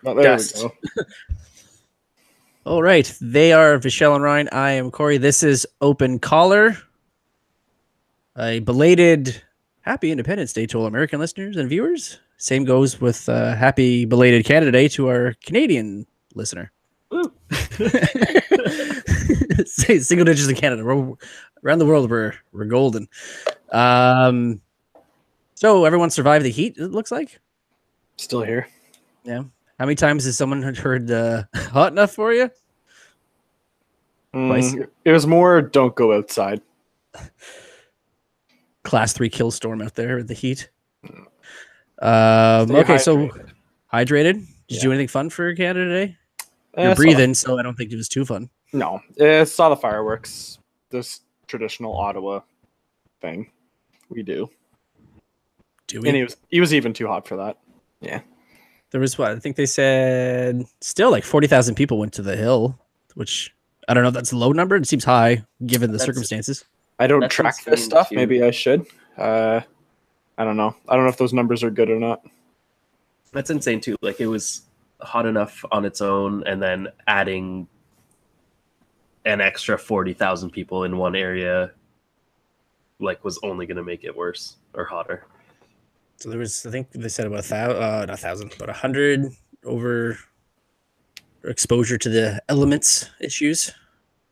There Dust. we go. All right. They are Vishal and Ryan. I am Corey. This is Open Caller. A belated Happy Independence Day to all American listeners and viewers. Same goes with Happy Belated Canada Day to our Canadian listener. Single digits in Canada. Around the world, we're golden. So everyone survived the heat, it looks like. Still here. Yeah. How many times has someone heard hot enough for you? It was more don't go outside. Class 3 kill storm out there with the heat. Stay so hydrated. hydrated. Did you do anything fun for Canada Day? Yeah, You're breathing, so I don't think it was too fun. No, saw the fireworks. This traditional Ottawa thing we do. Do we? And he was even too hot for that. Yeah. There was what? I think they said still like 40,000 people went to the hill, which I don't know if that's a low number. It seems high given the circumstances. I don't track this stuff. Too. Maybe I should. I don't know. I don't know if those numbers are good or not. That's insane too. Like it was hot enough on its own, and then adding an extra 40,000 people in one area, like, was only going to make it worse or hotter. So there was, I think they said about 100 over exposure to the elements issues,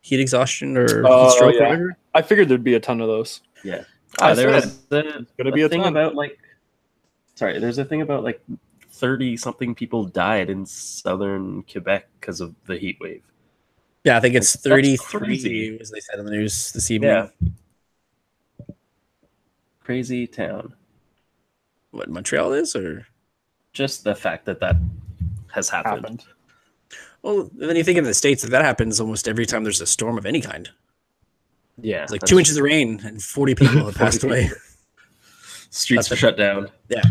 heat exhaustion or heat stroke. Yeah. I figured there'd be a ton of those. Yeah. There's going to be a thing ton. About there's a thing about like 30 something people died in southern Quebec because of the heat wave. Yeah, I think it's 33, as they said in the news this evening. Yeah. Crazy town. What, Montreal is, or just the fact that has happened. Well, then you think in the States that happens almost every time there's a storm of any kind. Yeah, it's like 2 inches of rain and 40 people have passed away. Streets are shut down. Yeah.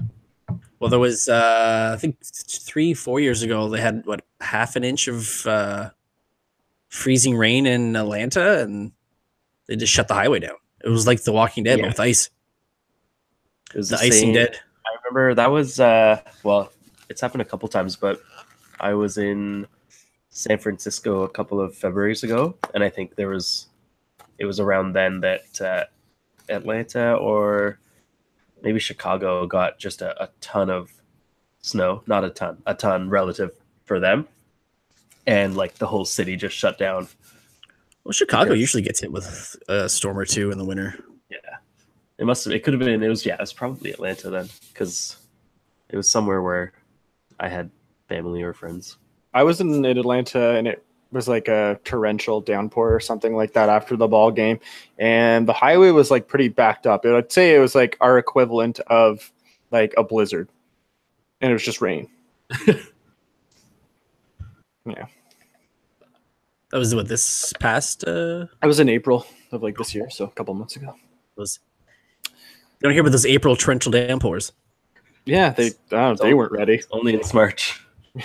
Well, there was I think 3-4 years ago they had half an inch of freezing rain in Atlanta, and they just shut the highway down. It was like The Walking Dead, but with ice. It was the icing dead. I remember that was it's happened a couple times, but I was in San Francisco a couple of Februarys ago, and I think it was around then that Atlanta or maybe Chicago got just a ton of snow. Not a ton relative for them, and like the whole city just shut down. Well, Chicago usually gets hit with a storm or two in the winter. Yeah. It could have been. It was probably Atlanta then, because it was somewhere where I had family or friends. I was in Atlanta, and it was like a torrential downpour or something like that after the ball game, and the highway was like pretty backed up. I'd say it was like our equivalent of like a blizzard, and it was just rain. Yeah. That was what this past. I was in April of like this year, so a couple months ago. You don't hear about those April torrential downpours. Yeah, they weren't ready. Only in March.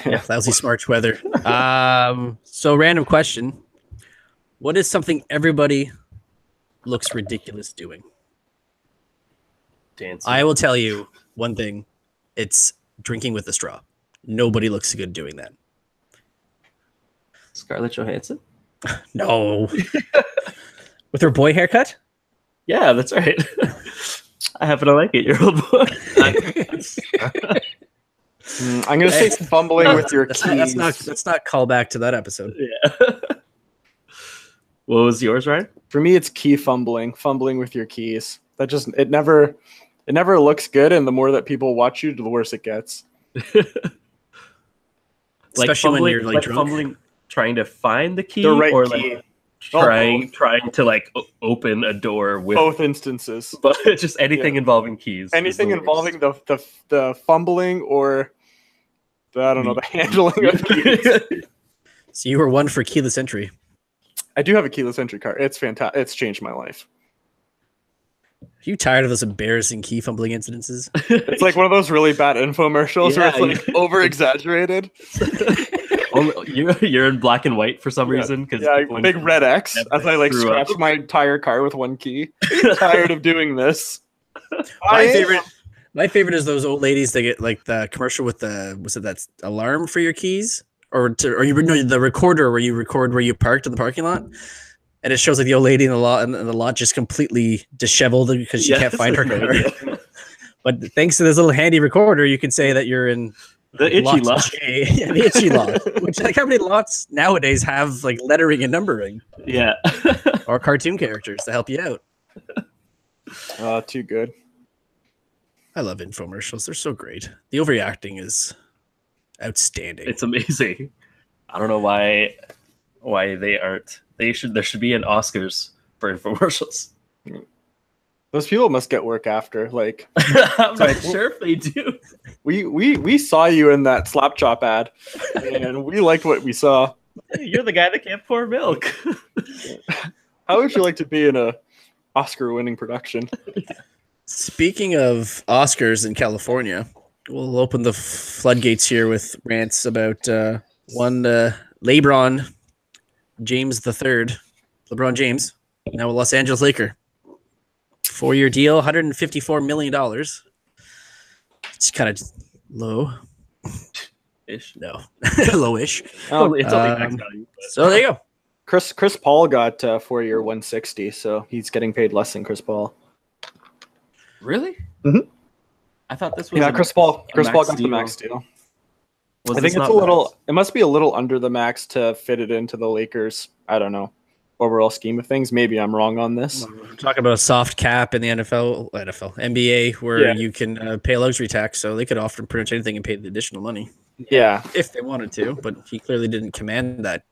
Yeah, lousy March weather. So random question: what is something everybody looks ridiculous doing? Dancing. I will tell you one thing: it's drinking with a straw. Nobody looks good doing that. Scarlett Johansson? No. With her boy haircut? Yeah, that's right. I happen to like it. Your old boy. I'm gonna say fumbling with your keys. Let's not call back to that episode. Yeah. What was yours, Ryan? For me, it's fumbling with your keys. That just it never looks good, and the more that people watch you, the worse it gets. Especially when you're like drunk. Fumbling, trying to find the key, the right or key. Like trying to like open a door with both instances, but just anything involving keys. Anything involving the fumbling or the handling of keys. So you were one for keyless entry. I do have a keyless entry card. It's fantastic. It's changed my life. Are you tired of those embarrassing key fumbling incidences? It's like one of those really bad infomercials where it's like over exaggerated. You're in black and white for some reason, because big red X as I like scratch my entire car with one key. Tired of doing this. My favorite is those old ladies that get like the commercial with that alarm for your keys, or you know the recorder where you record where you parked in the parking lot, and it shows like the old lady in the lot just completely disheveled because she can't find her car. But thanks to this little handy recorder, you can say that you're in the itchy lot. Yeah, the itchy lot. Which like how many lots nowadays have like lettering and numbering? Yeah. Or cartoon characters to help you out. Too good. I love infomercials. They're so great. The overreacting is outstanding. It's amazing. I don't know why they aren't. There should be an Oscars for infomercials. Those people must get work after. Like, I'm not sure if they do. We saw you in that Slap Chop ad, and we liked what we saw. You're the guy that can't pour milk. How would you like to be in a Oscar-winning production? Speaking of Oscars in California, we'll open the floodgates here with rants about LeBron James III, LeBron James, now a Los Angeles Laker. 4-year deal, $154 million. It's kind of low. Ish. No, low-ish. Oh, it's only max value. So there you go. Chris Paul got 4-year 160, so he's getting paid less than Chris Paul. Really? Mm-hmm. I thought this was Chris Paul got the max deal. I think it's a little. It must be a little under the max to fit it into the Lakers. I don't know. Overall scheme of things, maybe I'm wrong on this. We're talking about a soft cap in the NBA, where you can pay a luxury tax, so they could offer pretty much anything and pay the additional money. Yeah, if they wanted to, but he clearly didn't command that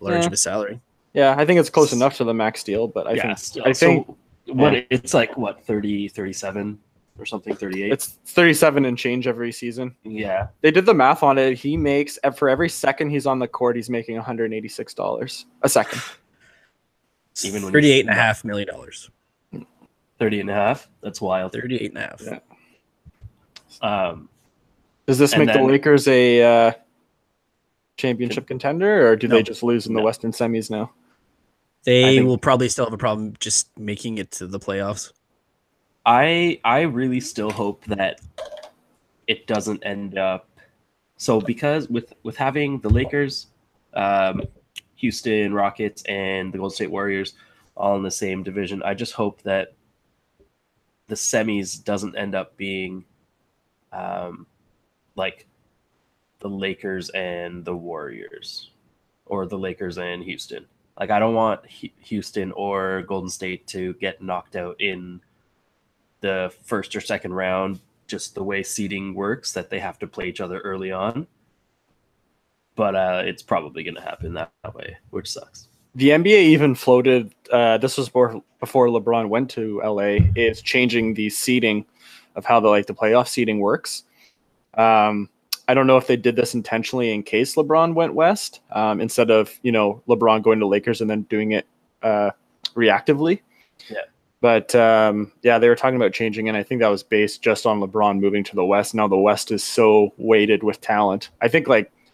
large of a salary. Yeah, I think it's close enough to the max deal, but I think it's like what 30, 37 or something, 38. It's 37 and change every season. Yeah, they did the math on it. He makes for every second he's on the court, he's making $186 a second. Even when $38.5 million. 30.5. That's wild. 38.5. Yeah. Does this make the Lakers a championship contender, or do they just lose in the Western semis now? They will probably still have a problem just making it to the playoffs. I really still hope that it doesn't end up. So because with having the Lakers, Houston Rockets, and the Golden State Warriors all in the same division, I just hope that the semis doesn't end up being like the Lakers and the Warriors, or the Lakers and Houston. Like, I don't want Houston or Golden State to get knocked out in the first or second round, just the way seeding works, that they have to play each other early on. But it's probably going to happen that way, which sucks. The NBA even floated, this was before LeBron went to LA, is changing the seeding of how the playoff seeding works. I don't know if they did this intentionally in case LeBron went west, instead of, LeBron going to Lakers and then doing it reactively. Yeah. But they were talking about changing, and I think that was based just on LeBron moving to the West. Now the West is so weighted with talent. I think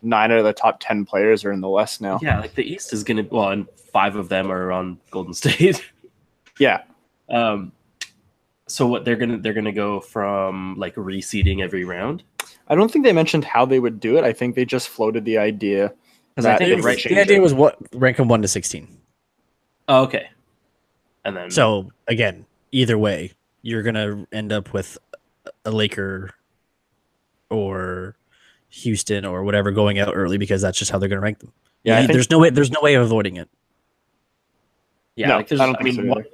9 out of the top 10 players are in the West now. Yeah, the East is going to, and 5 of them are on Golden State. Yeah. So what they're gonna go from reseeding every round? I don't think they mentioned how they would do it. I think they just floated the idea. Because I think the idea was rank them 1 to 16. Oh, okay. And then again, either way, you're gonna end up with a Laker or Houston or whatever going out early, because that's just how they're gonna rank them. Yeah, there's no way of avoiding it. Yeah, no,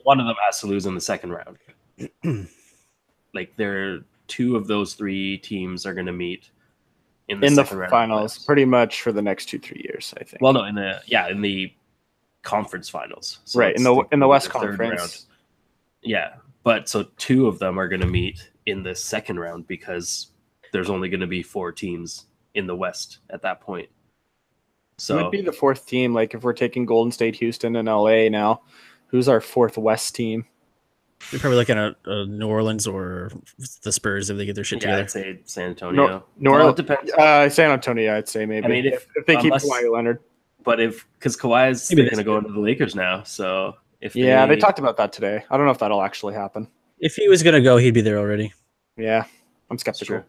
one of them has to lose in the second round. There, 2 of those 3 teams are going to meet in the finals, pretty much for the next 2-3 years, I think. Well, no, in the conference finals, so right? In the West Conference, round. Yeah, but so 2 of them are going to meet in the second round, because there's only going to be 4 teams in the West at that point. So who would be the 4th team? If we're taking Golden State, Houston, and LA now, who's our 4th West team? You're probably looking at New Orleans or the Spurs if they get their shit together. I'd say San Antonio. It depends. San Antonio, I'd say maybe. I mean, if they keep Kawhi Leonard. But because Kawhi's going to go into the Lakers now, so they talked about that today. I don't know if that'll actually happen. If he was going to go, he'd be there already. Yeah, I'm skeptical. Sure.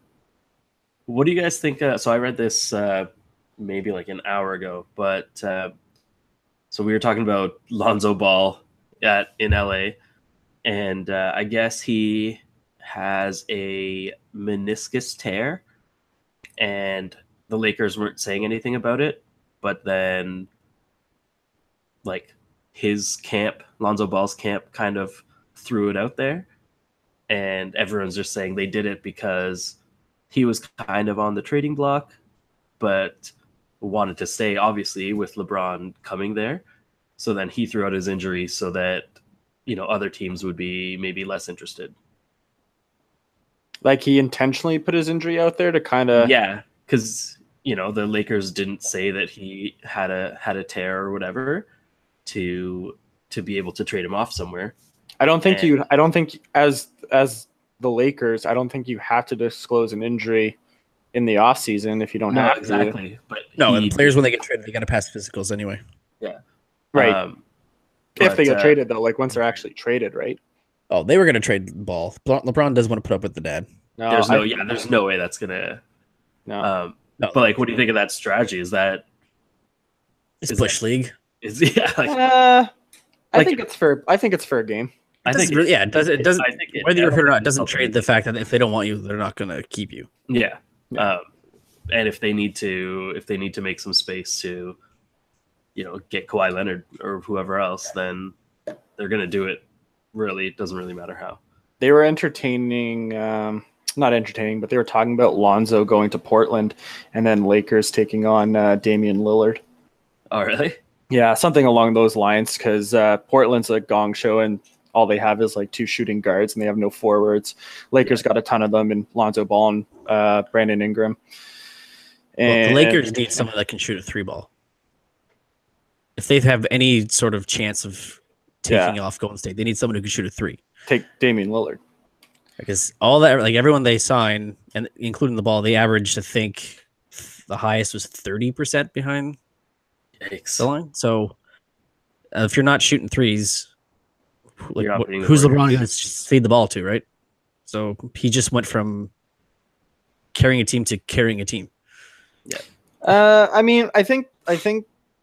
What do you guys think? So I read this maybe like an hour ago, but so we were talking about Lonzo Ball in LA, and I guess he has a meniscus tear, and the Lakers weren't saying anything about it, but then like his camp, Lonzo Ball's camp, kind of threw it out there, and everyone's just saying they did it because he was kind of on the trading block, but wanted to stay, obviously, with LeBron coming there. So then he threw out his injury so that, other teams would be maybe less interested. Like he intentionally put his injury out there to kind of... Yeah, because, the Lakers didn't say that he had a tear or whatever to be able to trade him off somewhere. I don't think as the Lakers, I don't think you have to disclose an injury in the off season if you don't have exactly. to. But and players when they get traded, they got to pass physicals anyway. Yeah, right. If they get traded though, like once they're actually traded, right? Oh, they were going to trade Ball. LeBron does want to put up with the dad. No, there's no way that's gonna. No. But like, what do you think of that strategy? Is that Bush League? I think it's fair. I think it's fair game. I think it doesn't. I think Whether you're hurt or not, it doesn't trade the fact that if they don't want you, they're not going to keep you. Yeah. And if they need to make some space to, get Kawhi Leonard or whoever else, then they're going to do it. Really, it doesn't really matter how. They were not entertaining, but they were talking about Lonzo going to Portland and then Lakers taking on Damian Lillard. Oh, really? Yeah, something along those lines, because Portland's a gong show and all they have is like two shooting guards and they have no forwards. Lakers got a ton of them in Lonzo Ball and Brandon Ingram. And the Lakers need someone that can shoot a 3-ball. If they have any sort of chance of taking off Golden State, they need someone who can shoot a 3. Take Damian Lillard. Because all that, like everyone they sign, and including the Ball, they averaged, I think, the highest was 30% behind the line. So if you're not shooting threes, like who's LeBron going to feed the ball to, right? So he just went from carrying a team to carrying a team. Yeah. I mean, I think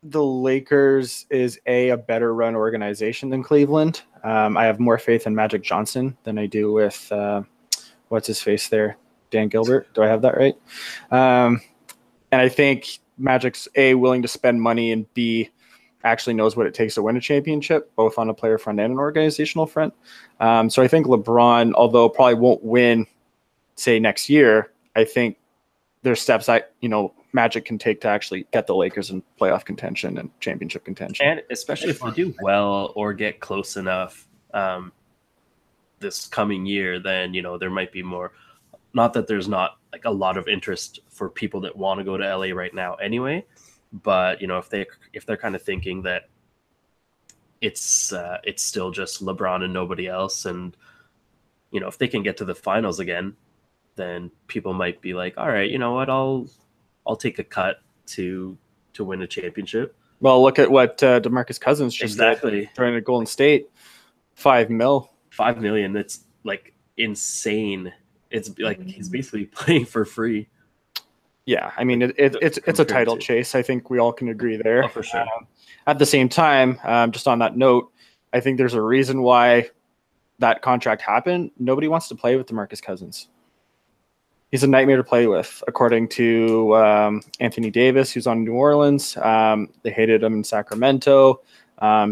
the Lakers is a better run organization than Cleveland. I have more faith in Magic Johnson than I do with what's his face there, Dan Gilbert. Do I have that right? And I think Magic's A, willing to spend money, and B, actually knows what it takes to win a championship, both on a player front and an organizational front. So I think LeBron, although probably won't win, say next year, I think there's steps Magic can take to actually get the Lakers in playoff contention and championship contention. And especially if they do well or get close enough this coming year, then, there might be more. Not that there's not like a lot of interest for people that want to go to LA right now anyway, but if they're kind of thinking that it's still just LeBron and nobody else, and if they can get to the finals again, then people might be like, all right, you know what, I'll take a cut to win a championship. Well, look at what DeMarcus Cousins just did during Golden State. $5 million. It's like insane. It's like he's basically playing for free. Yeah, I mean it's a title chase. I think we all can agree there. Oh, for sure. At the same time, just on that note, I think there's a reason why that contract happened. Nobody wants to play with DeMarcus Cousins. He's a nightmare to play with, according to Anthony Davis, who's on New Orleans. They hated him in Sacramento.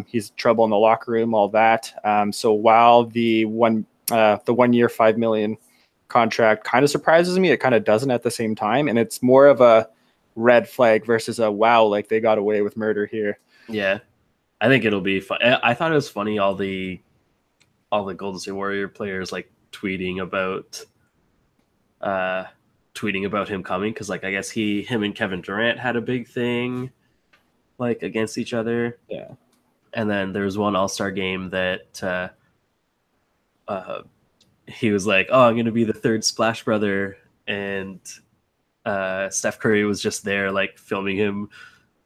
He's trouble in the locker room, all that. So while the 1 year $5 million contract kind of surprises me, it kind of doesn't at the same time, and it's more of a red flag versus a wow, like they got away with murder here. Yeah, I think it'll be fun. I thought it was funny, all the Golden State Warrior players like tweeting about him coming, because like I guess him and Kevin Durant had a big thing like against each other. Yeah, and then there was one All-Star game that he was like, oh, I'm going to be the third Splash Brother. And Steph Curry was just there, like, filming him,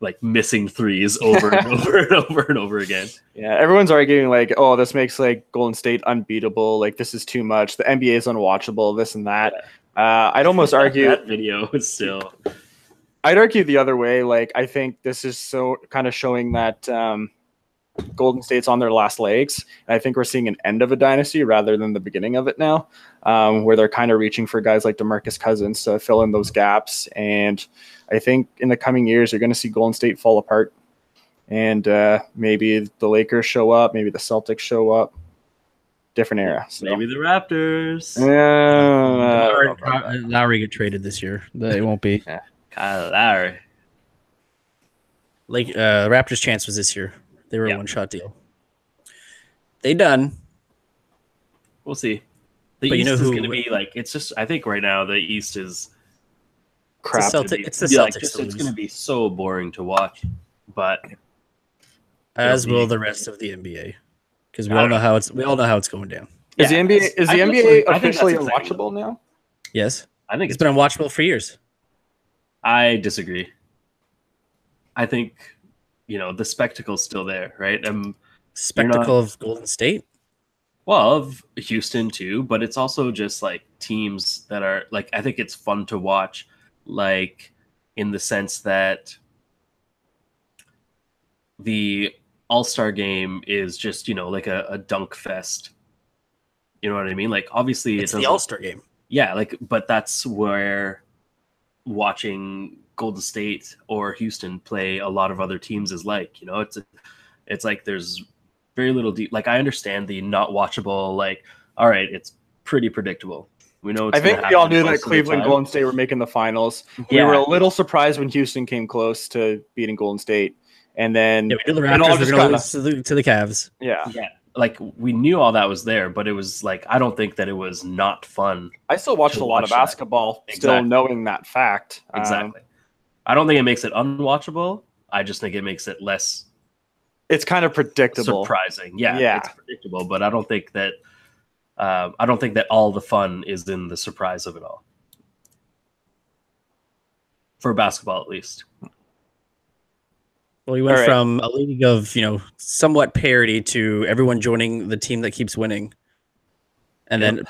like, missing threes over and over and over and over again. Yeah, everyone's arguing, like, oh, this makes, like, Golden State unbeatable. Like, this is too much. The NBA is unwatchable, this and that. I'd almost argue that video is still. I'd argue the other way. Like, I think this is so kind of showing that Golden State's on their last legs. And I think we're seeing an end of a dynasty rather than the beginning of it now, where they're kind of reaching for guys like DeMarcus Cousins to fill in those gaps. And I think in the coming years, you're going to see Golden State fall apart. And maybe the Lakers show up, maybe the Celtics show up. Different era. So. Maybe the Raptors. Lowry get traded this year. It won't be. Kyle Lowry. Raptors' chance was this year. They were a one-shot deal. They done. We'll see. The East is going to be like, it's just, I think right now the East is crap. It's the Celtics. It's going to be so boring to watch, but as will the rest of the NBA, because we all know how it's going down. Is the NBA officially unwatchable now? Yes, I think it's been unwatchable for years. I disagree. I think the spectacle's still there, right? Spectacle of Golden State. Well, of Houston too, but it's also just like teams that are like, I think it's fun to watch, like in the sense that the All-Star game is just, like a dunk fest. You know what I mean? Like, obviously it's the All-Star game. Yeah, but that's where watching Golden State or Houston play a lot of other teams is like, it's like there's very little deep. Like, I understand the not watchable. Like, all right, it's pretty predictable. We know. I think we all knew that Cleveland, Golden State were making the finals. Yeah. We were a little surprised when Houston came close to beating Golden State, and then the Raptors were going to lose to the Cavs. Yeah. Like, we knew all that was there, but it was like, I don't think that it was not fun. I still watched a lot of basketball, still knowing that fact. Exactly. I don't think it makes it unwatchable. I just think it makes it less. It's kind of predictable, surprising. Yeah, it's predictable, but I don't think that. I don't think that all the fun is in the surprise of it all. For basketball, at least. Well, we went from a league of, somewhat parity to everyone joining the team that keeps winning. And then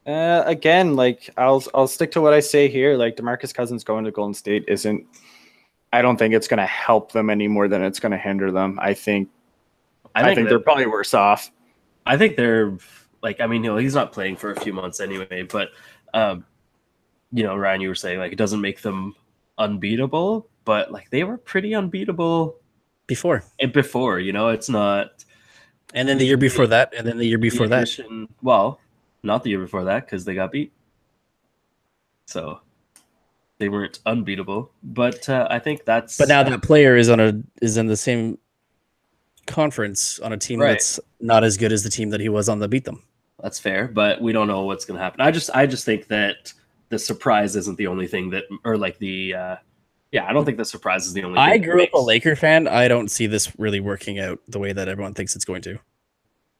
again, like I'll stick to what I say here. Like, DeMarcus Cousins going to Golden State I don't think it's going to help them any more than it's going to hinder them. I think they're probably worse off. I think they're like, I mean, he's not playing for a few months anyway, but Ryan, you were saying like it doesn't make them unbeatable, but like they were pretty unbeatable before. It's not. And then the year before that, and then the year before that. Well, not the year before that because they got beat. So they weren't unbeatable, but I think that's. But now that player is in the same conference on a team that's not as good as the team that he was on that beat them. That's fair, but we don't know what's going to happen. I just think that the surprise isn't the only thing that, or like the. I don't think the surprise is the only thing. I grew up a Laker fan. I don't see this really working out the way that everyone thinks it's going to.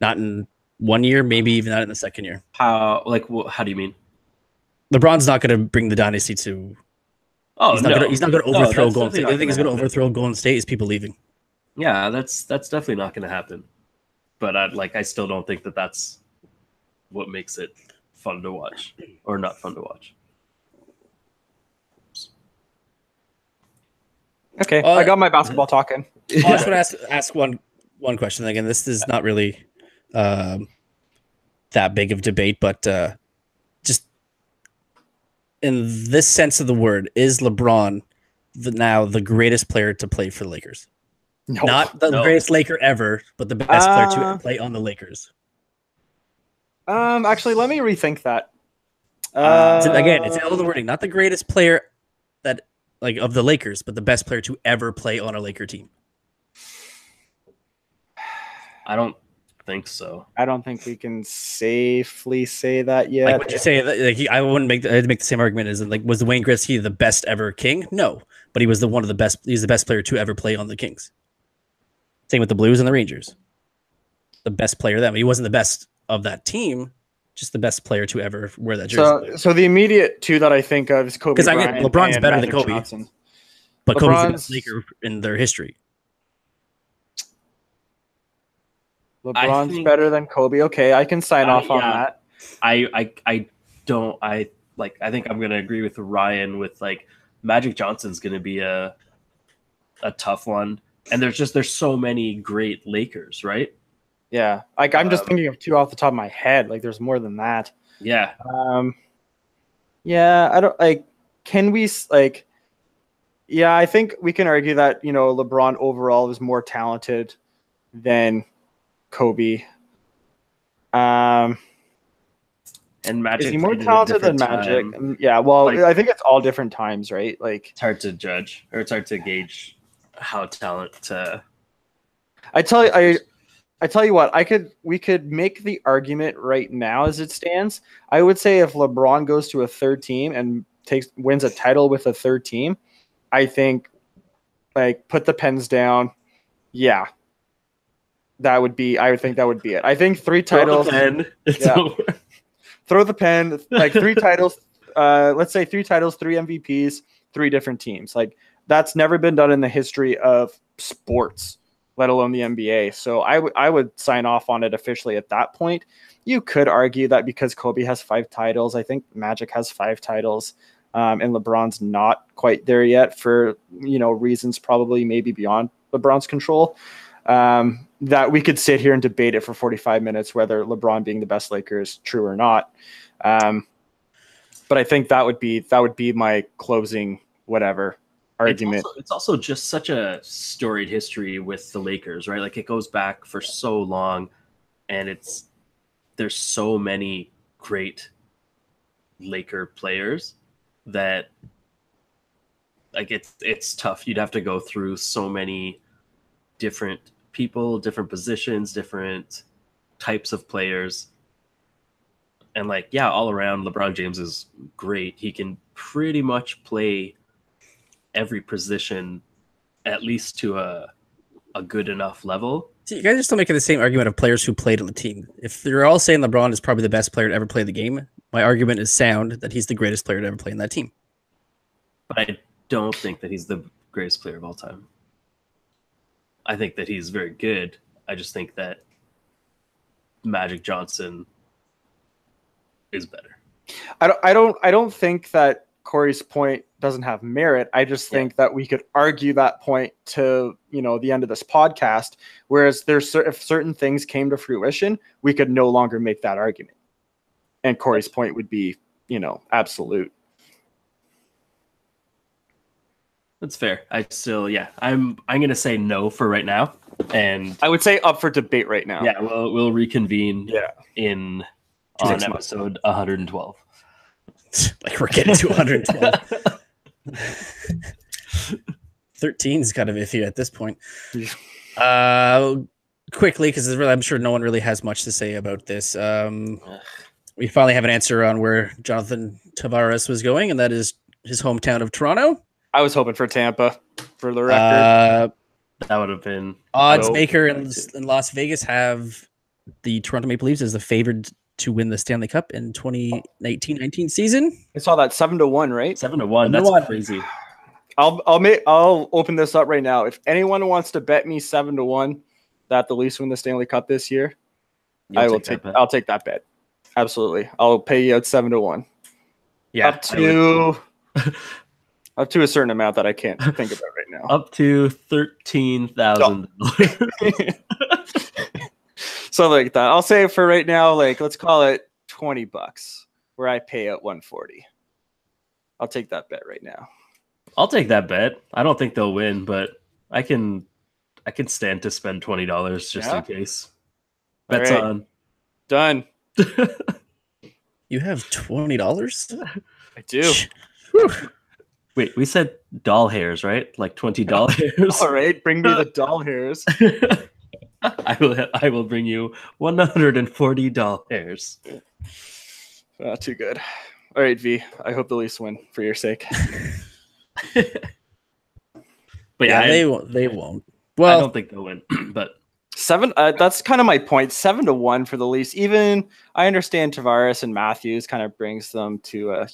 Not in 1 year, maybe even not in the second year. How do you mean? LeBron's not going to bring the dynasty to. Oh, he's not going to overthrow Golden State. The only thing he's going to overthrow Golden State is people leaving. Yeah, that's definitely not going to happen. But I still don't think that that's what makes it fun to watch or not fun to watch. Okay, I got my basketball talking. I just want to ask one question. Again, this is not really that big of debate, but just in this sense of the word, is LeBron now the greatest player to play for the Lakers? No, not the greatest Laker ever, but the best player to ever play on the Lakers. Actually, let me rethink that. Again, it's all the wording. Not the greatest player that of the Lakers, but the best player to ever play on a Laker team. I don't think so. I don't think we can safely say that yet. Like, would you say that? I wouldn't make the same argument as was Wayne Gretzky the best ever King? No, but he was one of the best. He's the best player to ever play on the Kings. Same with the Blues and the Rangers. The best player then. He wasn't the best of that team, just the best player to ever wear that jersey. So the immediate two that I think of is Kobe Bryant. Because LeBron's better than Kobe. Johnson. But Kobe's the best Laker in their history. LeBron's better than Kobe. Okay, I can sign off on that. I like I think I'm gonna agree with Ryan with like Magic Johnson's gonna be a tough one. And there's so many great Lakers, right? Yeah, like I'm just thinking of two off the top of my head. Like there's more than that. Yeah. Yeah, I don't like. Can we like? Yeah, I think we can argue that LeBron overall is more talented than Kobe. And Magic Is he more played at a talented than different Magic? time. Yeah, well, Like- I think it's all different times, right? Like It's hard to judge, or it's hard to gauge how talent. I tell you what, we could make the argument right now as it stands. I would say if LeBron goes to a third team and wins a title with a third team, I think like put the pens down. Yeah. I would think that would be it. I think 3 titles. Throw the pen, like 3 titles, let's say 3 titles, 3 MVPs, 3 different teams. Like that's never been done in the history of sports, let alone the NBA. So I would sign off on it officially at that point. You could argue that because Kobe has 5 titles, I think Magic has 5 titles, and LeBron's not quite there yet for, reasons probably maybe beyond LeBron's control. That we could sit here and debate it for 45 minutes, whether LeBron being the best Laker is true or not. But I think that would be my closing whatever argument. It's also just such a storied history with the Lakers, right? Like it goes back for so long, and there's so many great Laker players that like it's tough. You'd have to go through so many different people, different positions, different types of players. And like, yeah, all around LeBron James is great. He can pretty much play every position at least to a good enough level. See, you guys are still making the same argument of players who played on the team. If you're all saying LeBron is probably the best player to ever play the game, my argument is sound that he's the greatest player to ever play in that team. But I don't think that he's the greatest player of all time. I think that he's very good. I just think that Magic Johnson is better. I don't think that Corey's point doesn't have merit. I just think that we could argue that point to the end of this podcast. Whereas if certain things came to fruition, we could no longer make that argument, and Corey's point would be absolute. That's fair. I'm gonna say no for right now, and I would say up for debate right now. Yeah, we'll reconvene. On episode 112. Like we're getting to 112. 13 is kind of iffy at this point. Quickly, because I'm sure no one really has much to say about this. We finally have an answer on where Jonathan Tavares was going, and that is his hometown of Toronto. I was hoping for Tampa, for the record. That would have been odds maker in Las Vegas have the Toronto Maple Leafs as the favored to win the Stanley Cup in 2019-19 season. I saw that 7-1, right? 7-1. That's crazy. I'll open this up right now. If anyone wants to bet me 7-1 that the Leafs win the Stanley Cup this year, I'll take that bet. Absolutely. I'll pay you out 7-1. Yeah. Up to a certain amount that I can't think about right now. Up to $13,000. Something like that. I'll say for right now, like let's call it $20, where I pay out 140. I'll take that bet right now. I'll take that bet. I don't think they'll win, but I can stand to spend $20 just in case. Bets on. Done. You have $20? I do. Wait, we said doll hairs, right? Like $20 hairs. All right, bring me the doll hairs. I will bring you 140 doll hairs. Too good. All right, V. I hope the Leafs win for your sake. But yeah, they won't. Well, I don't think they'll win. But 7. That's kind of my point. 7-1 for the Leafs. Even I understand Tavares and Matthews kind of brings them to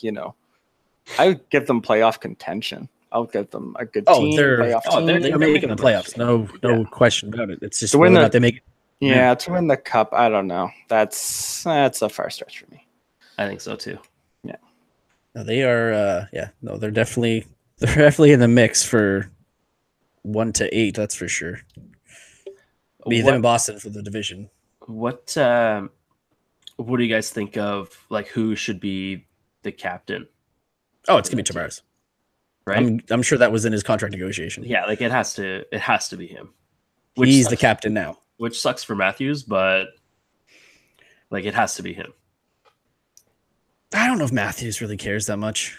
I would give them playoff contention. I'll give them a good team. They're team. making the playoffs. No question about it. It's just to win they make it. Yeah, to win the cup, I don't know. That's a far stretch for me. I think so too. Yeah. They are. They're definitely in the mix for 1 to 8. That's for sure. Be them in Boston for the division. What do you guys think of like who should be the captain? Oh, it's gonna be Tavares, right? I'm sure that was in his contract negotiation. Yeah, like it has to be him. He's the captain now, which sucks for Matthews, but like it has to be him. I don't know if Matthews really cares that much.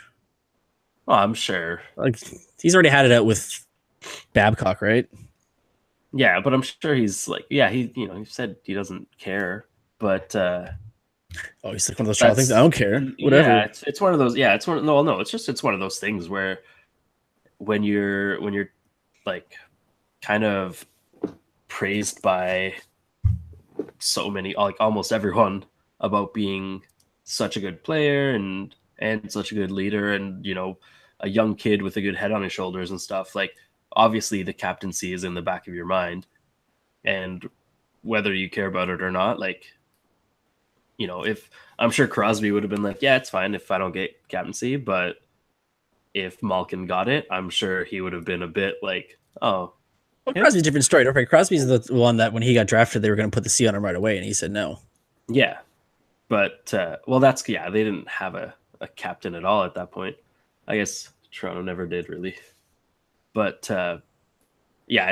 Well, I'm sure. Like he's already had it out with Babcock, right? Yeah, but I'm sure he's like, he said he doesn't care, but he's like one of those child things. I don't care. Whatever. Yeah, it's one of those. Yeah, it's one. No, it's one of those things where when you're like kind of praised by so many, like almost everyone, about being such a good player and such a good leader, and a young kid with a good head on his shoulders and stuff. Like obviously the captaincy is in the back of your mind, and whether you care about it or not, like if I'm sure Crosby would have been like, yeah, it's fine if I don't get captaincy, but if Malkin got it, I'm sure he would have been a bit like, oh. Well, Crosby's a different story. Okay, Crosby's the one that when he got drafted, they were going to put the C on him right away, and he said no. Yeah, but they didn't have a captain at all at that point. I guess Toronto never did really. But I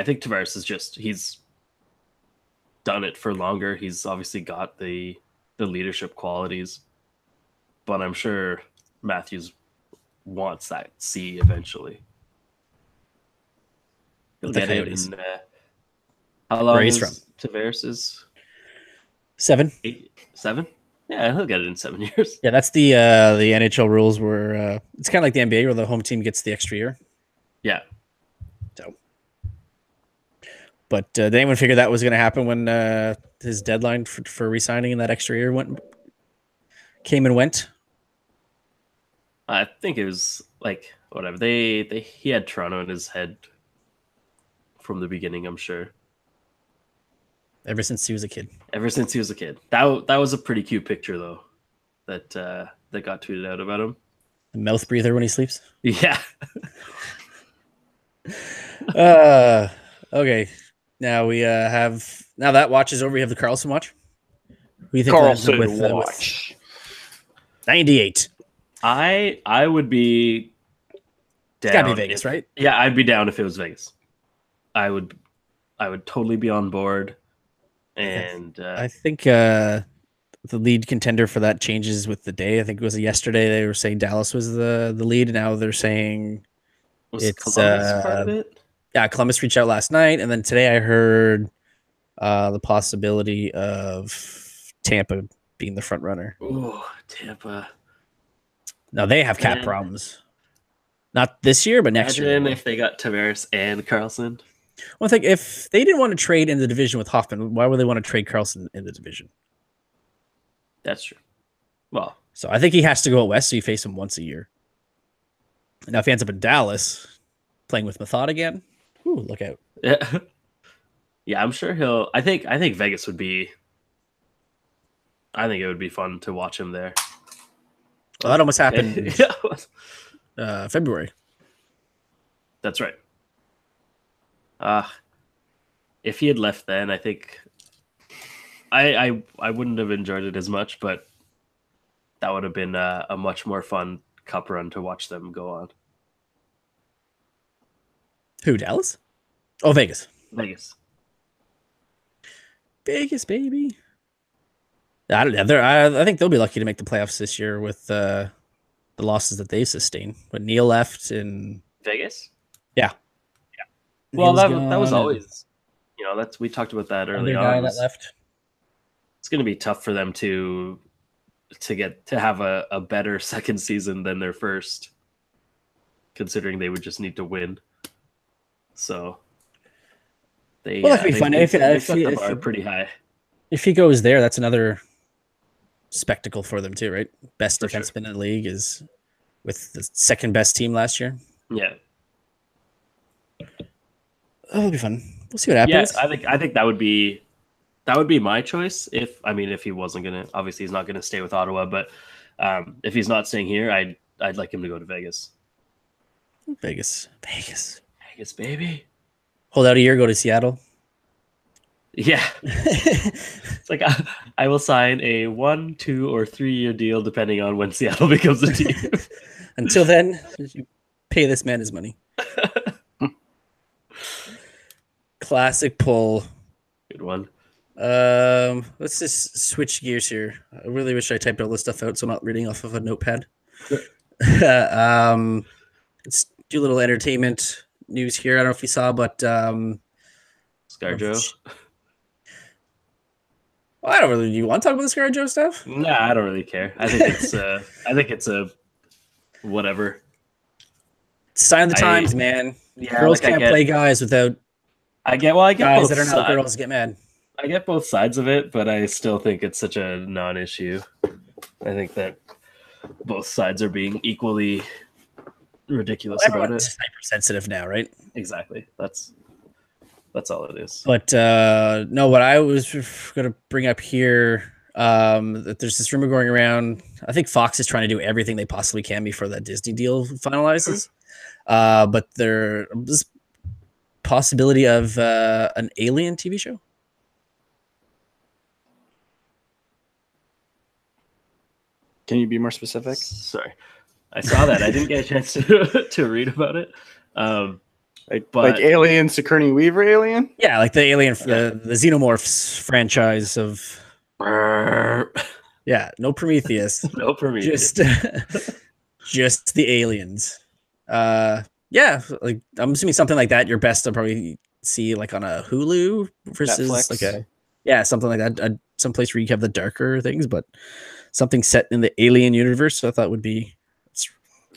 think Tavares is he's done it for longer. He's obviously got the leadership qualities, but I'm sure Matthews wants that C eventually. He'll get it in how long is Tavares is 7? 7? Yeah, he'll get it in 7 years. Yeah, that's the NHL rules where it's kind of like the NBA where the home team gets the extra year. Yeah. So, but did anyone figure that was going to happen when his deadline for re-signing in that extra year came and went? I think it was like whatever. He had Toronto in his head from the beginning, I'm sure. Ever since he was a kid. That was a pretty cute picture though, that got tweeted out about him. The mouth breather when he sleeps. Yeah. Okay. Now we have that watch is over. We have the Carlson watch. Who do you think Carlson watch? 98. I would be down. It's gotta be Vegas, right? Yeah, I'd be down if it was Vegas. I would totally be on board. And I think the lead contender for that changes with the day. I think it was yesterday they were saying Dallas was the lead, and now they're saying it's Columbus part of it. Yeah, Columbus reached out last night, and then today I heard the possibility of Tampa being the front runner. Oh, Tampa! Now they have cap problems, not this year, but next year. Imagine if they got Tavares and Carlson. Well, I think if they didn't want to trade in the division with Hoffman, why would they want to trade Carlson in the division? That's true. Well, so I think he has to go out west, so you face him once a year. Now, if he ends up in Dallas playing with Method again, look out. Yeah, I'm sure he'll. I think Vegas would be. I think it would be fun to watch him there. Well, that almost happened February. That's right. If he had left then, I think I wouldn't have enjoyed it as much, but that would have been a much more fun cup run to watch them go on. Who, Dallas? Oh, Vegas. Vegas, baby. I think they'll be lucky to make the playoffs this year with the losses that they sustained. When Neil left in Vegas, yeah. Well, that was always, we talked about that early on. That left. It's going to be tough for them to have a better second season than their first, considering they would just need to win. So that'd be fun. If the bar pretty high. If he goes there, that's another spectacle for them too, right? Best defenseman in the league is with the second best team last year. Yeah. It'll be fun. We'll see what happens. Yeah, I think that would be my choice if he wasn't gonna. Obviously, he's not gonna stay with Ottawa, but if he's not staying here, I'd like him to go to Vegas. Vegas, Baby. hold out a year, go to Seattle. Yeah, it's like I will sign a 1, 2, or 3-year deal depending on when Seattle becomes a team. Until then, you pay this man his money. Classic pull. Good one. Let's just switch gears here. I really wish I typed all this stuff out so I'm not reading off of a notepad. Let's do a little entertainment news here. I don't know if you saw, but ScarJo. Well, I don't really. Do you want to talk about the ScarJo stuff? Nah, I don't really care. I think it's a whatever. Sign of the times, man. Yeah, Girls like can't play guys without I get guys both that are not sides. girls get mad. I get both sides of it, but I still think it's such a non-issue. I think that both sides are being equally ridiculous about it. Everyone's hypersensitive now, right? Exactly. That's all it is. But no, what I was going to bring up here, that there's this rumor going around. I think Fox is trying to do everything they possibly can before that Disney deal finalizes. But there's possibility of an Alien TV show. Can you be more specific? Sorry, I saw that. I didn't get a chance to read about it. Like Alien, Sigourney Weaver Alien? Yeah, like the Alien, the Xenomorphs franchise of. Yeah, no Prometheus. No Prometheus. Just the aliens. Yeah, like I'm assuming something like that. You're best to probably see like on a Hulu versus Netflix. like something like that. Some place where you have the darker things, but something set in the Alien universe. I thought would be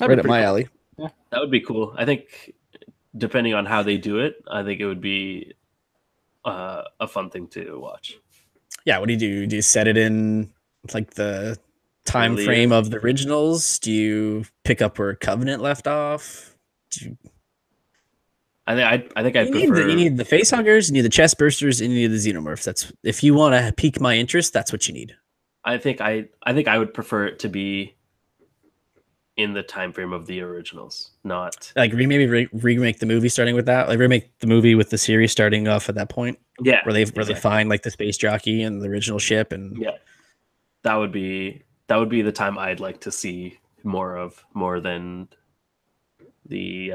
right up my alley. Yeah, that would be cool. I think depending on how they do it, I think it would be a fun thing to watch. Yeah, what do you do? Do you set it in like the time frame of the originals? Do you pick up where Covenant left off? I think I prefer. You need the facehuggers, you need the chest bursters, and you need the xenomorphs. That's if you want to pique my interest, that's what you need. I think I would prefer it to be in the time frame of the originals, not like maybe remake the movie starting with that. Like remake the movie with the series starting off at that point. Yeah, where they find like the space jockey and the original ship, and yeah, that would be the time I'd like to see more than the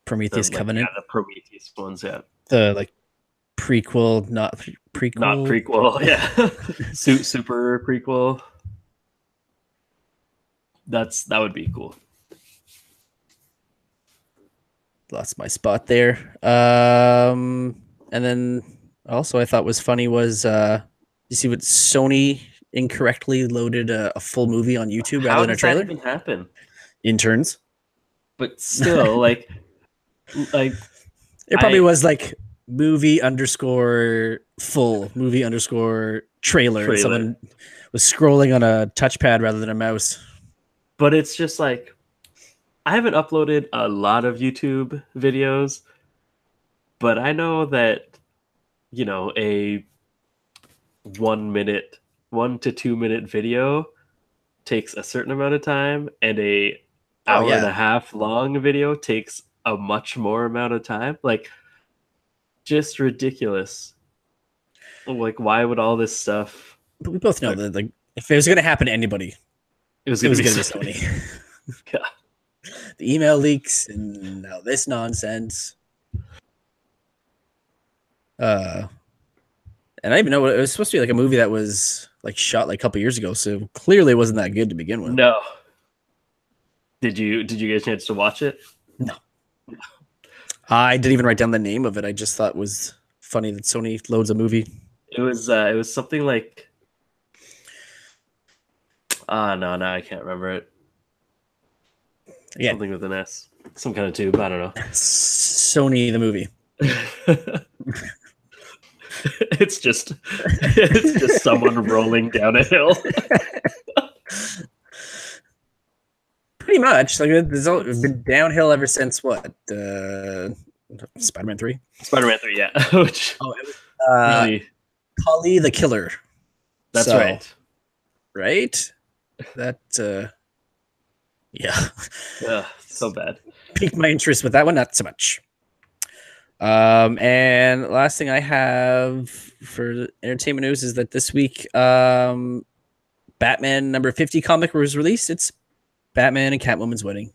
Prometheus Covenant, the Prometheus ones, yeah, the like prequel, not prequel, yeah, super prequel. That would be cool. Lost my spot there. And then also I thought was funny was you see what Sony incorrectly loaded a full movie on YouTube rather than a trailer. How does that even happen? Interns, but still, like it probably was like movie _ full movie _ trailer. Someone was scrolling on a touchpad rather than a mouse. But it's just like I haven't uploaded a lot of YouTube videos, but I know that a 1 to 2 minute video takes a certain amount of time, and a hour and a half long video takes a much more amount of time. Like, just ridiculous. Like, why would all this stuff? But we both know that like if it was going to happen to anybody, it was going to be Sony. Yeah. The email leaks and now this nonsense. And I even know it was supposed to be like a movie that was like shot like a couple years ago, so clearly it wasn't that good to begin with. No. Did you get a chance to watch it? No. I didn't even write down the name of it. I just thought it was funny that Sony loads a movie. It was something like no, I can't remember it. Yeah. Something with an S. Some kind of tube. I don't know. Sony the movie. It's just someone rolling down a hill. Pretty much. Like it's been downhill ever since what? Spider-Man 3? Spider-Man 3, yeah. Which it was really... Polly the Killer. That's right. Right? That Yeah. Ugh, so bad. Piqued my interest with that one, not so much. And last thing I have for entertainment news is that this week, Batman number 50 comic was released. It's Batman and Catwoman's wedding.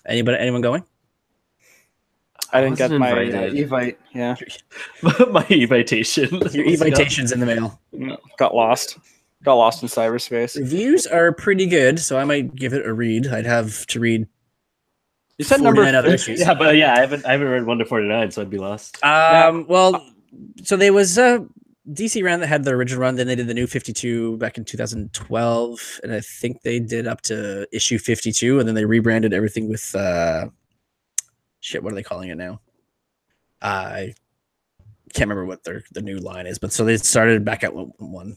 Anyone going? I didn't get wasn't my invited. Evite. Yeah, My evitation. Your invitation's in the mail. got lost. Got lost in cyberspace. Reviews are pretty good, so I might give it a read. I'd have to read. You said 49 number other 50. issues. Yeah, but yeah, I haven't read 1 to 49, so I'd be lost. Well, so there was a DC run that had the original run, then they did the new 52 back in 2012, and I think they did up to issue 52, and then they rebranded everything with shit. What are they calling it now? I can't remember what the new line is, but so they started back at one.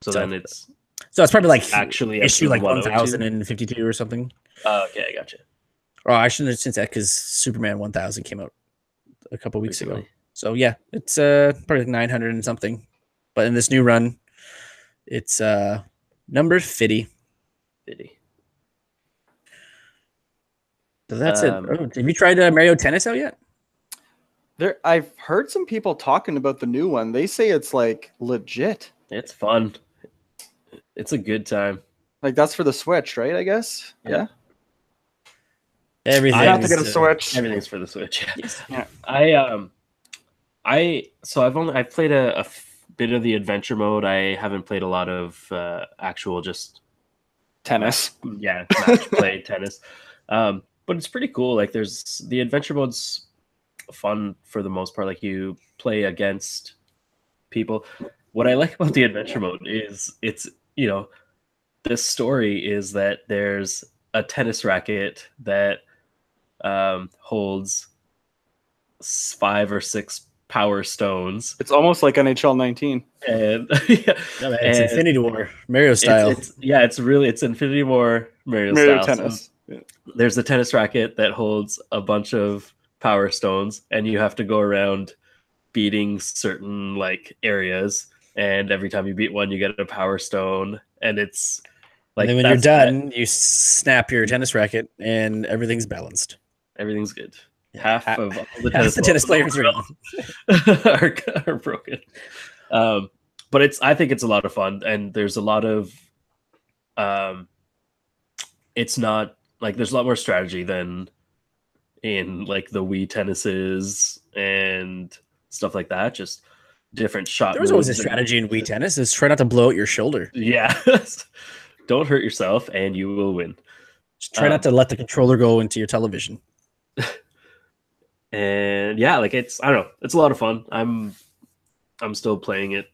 So then it's probably like actually issue like episode 1052 or something. Okay, I gotcha. Oh, I shouldn't have since that because Superman 1000 came out a couple weeks ago. So yeah, it's probably like 900 and something. But in this new run, it's number 50. 50. So that's it. Oh, have you tried Mario Tennis out yet? I've heard some people talking about the new one. They say it's like legit. It's fun. It's a good time. Like that's for the Switch, right? I guess. Yeah. Everything. I have to get a Switch. Everything's for the Switch. Yes. Yeah. I've played a bit of the adventure mode. I haven't played a lot of actual just Tennis. match play tennis. But it's pretty cool. Like there's the adventure mode's fun for the most part. Like you play against people. What I like about the adventure mode is it's, this story is that there's a tennis racket that holds 5 or 6 power stones. It's almost like NHL 19. And It's Infinity War, Mario style. It's Infinity War Mario style. Tennis. So there's a tennis racket that holds a bunch of power stones, and you have to go around beating certain like areas. And every time you beat one, you get a power stone, and it's like. And then when you're done, you snap your tennis racket, and everything's balanced. Everything's good. Half of all the tennis players are broken. But I think it's a lot of fun, and there's a lot of it's not like there's a lot more strategy than in like the Wii tennises and stuff like that. Just different shot. There was always a strategy in Wii tennis: is try not to blow out your shoulder. Yeah, don't hurt yourself, and you will win. Just try not to let the controller go into your television. And yeah, like I don't know, it's a lot of fun. I'm still playing it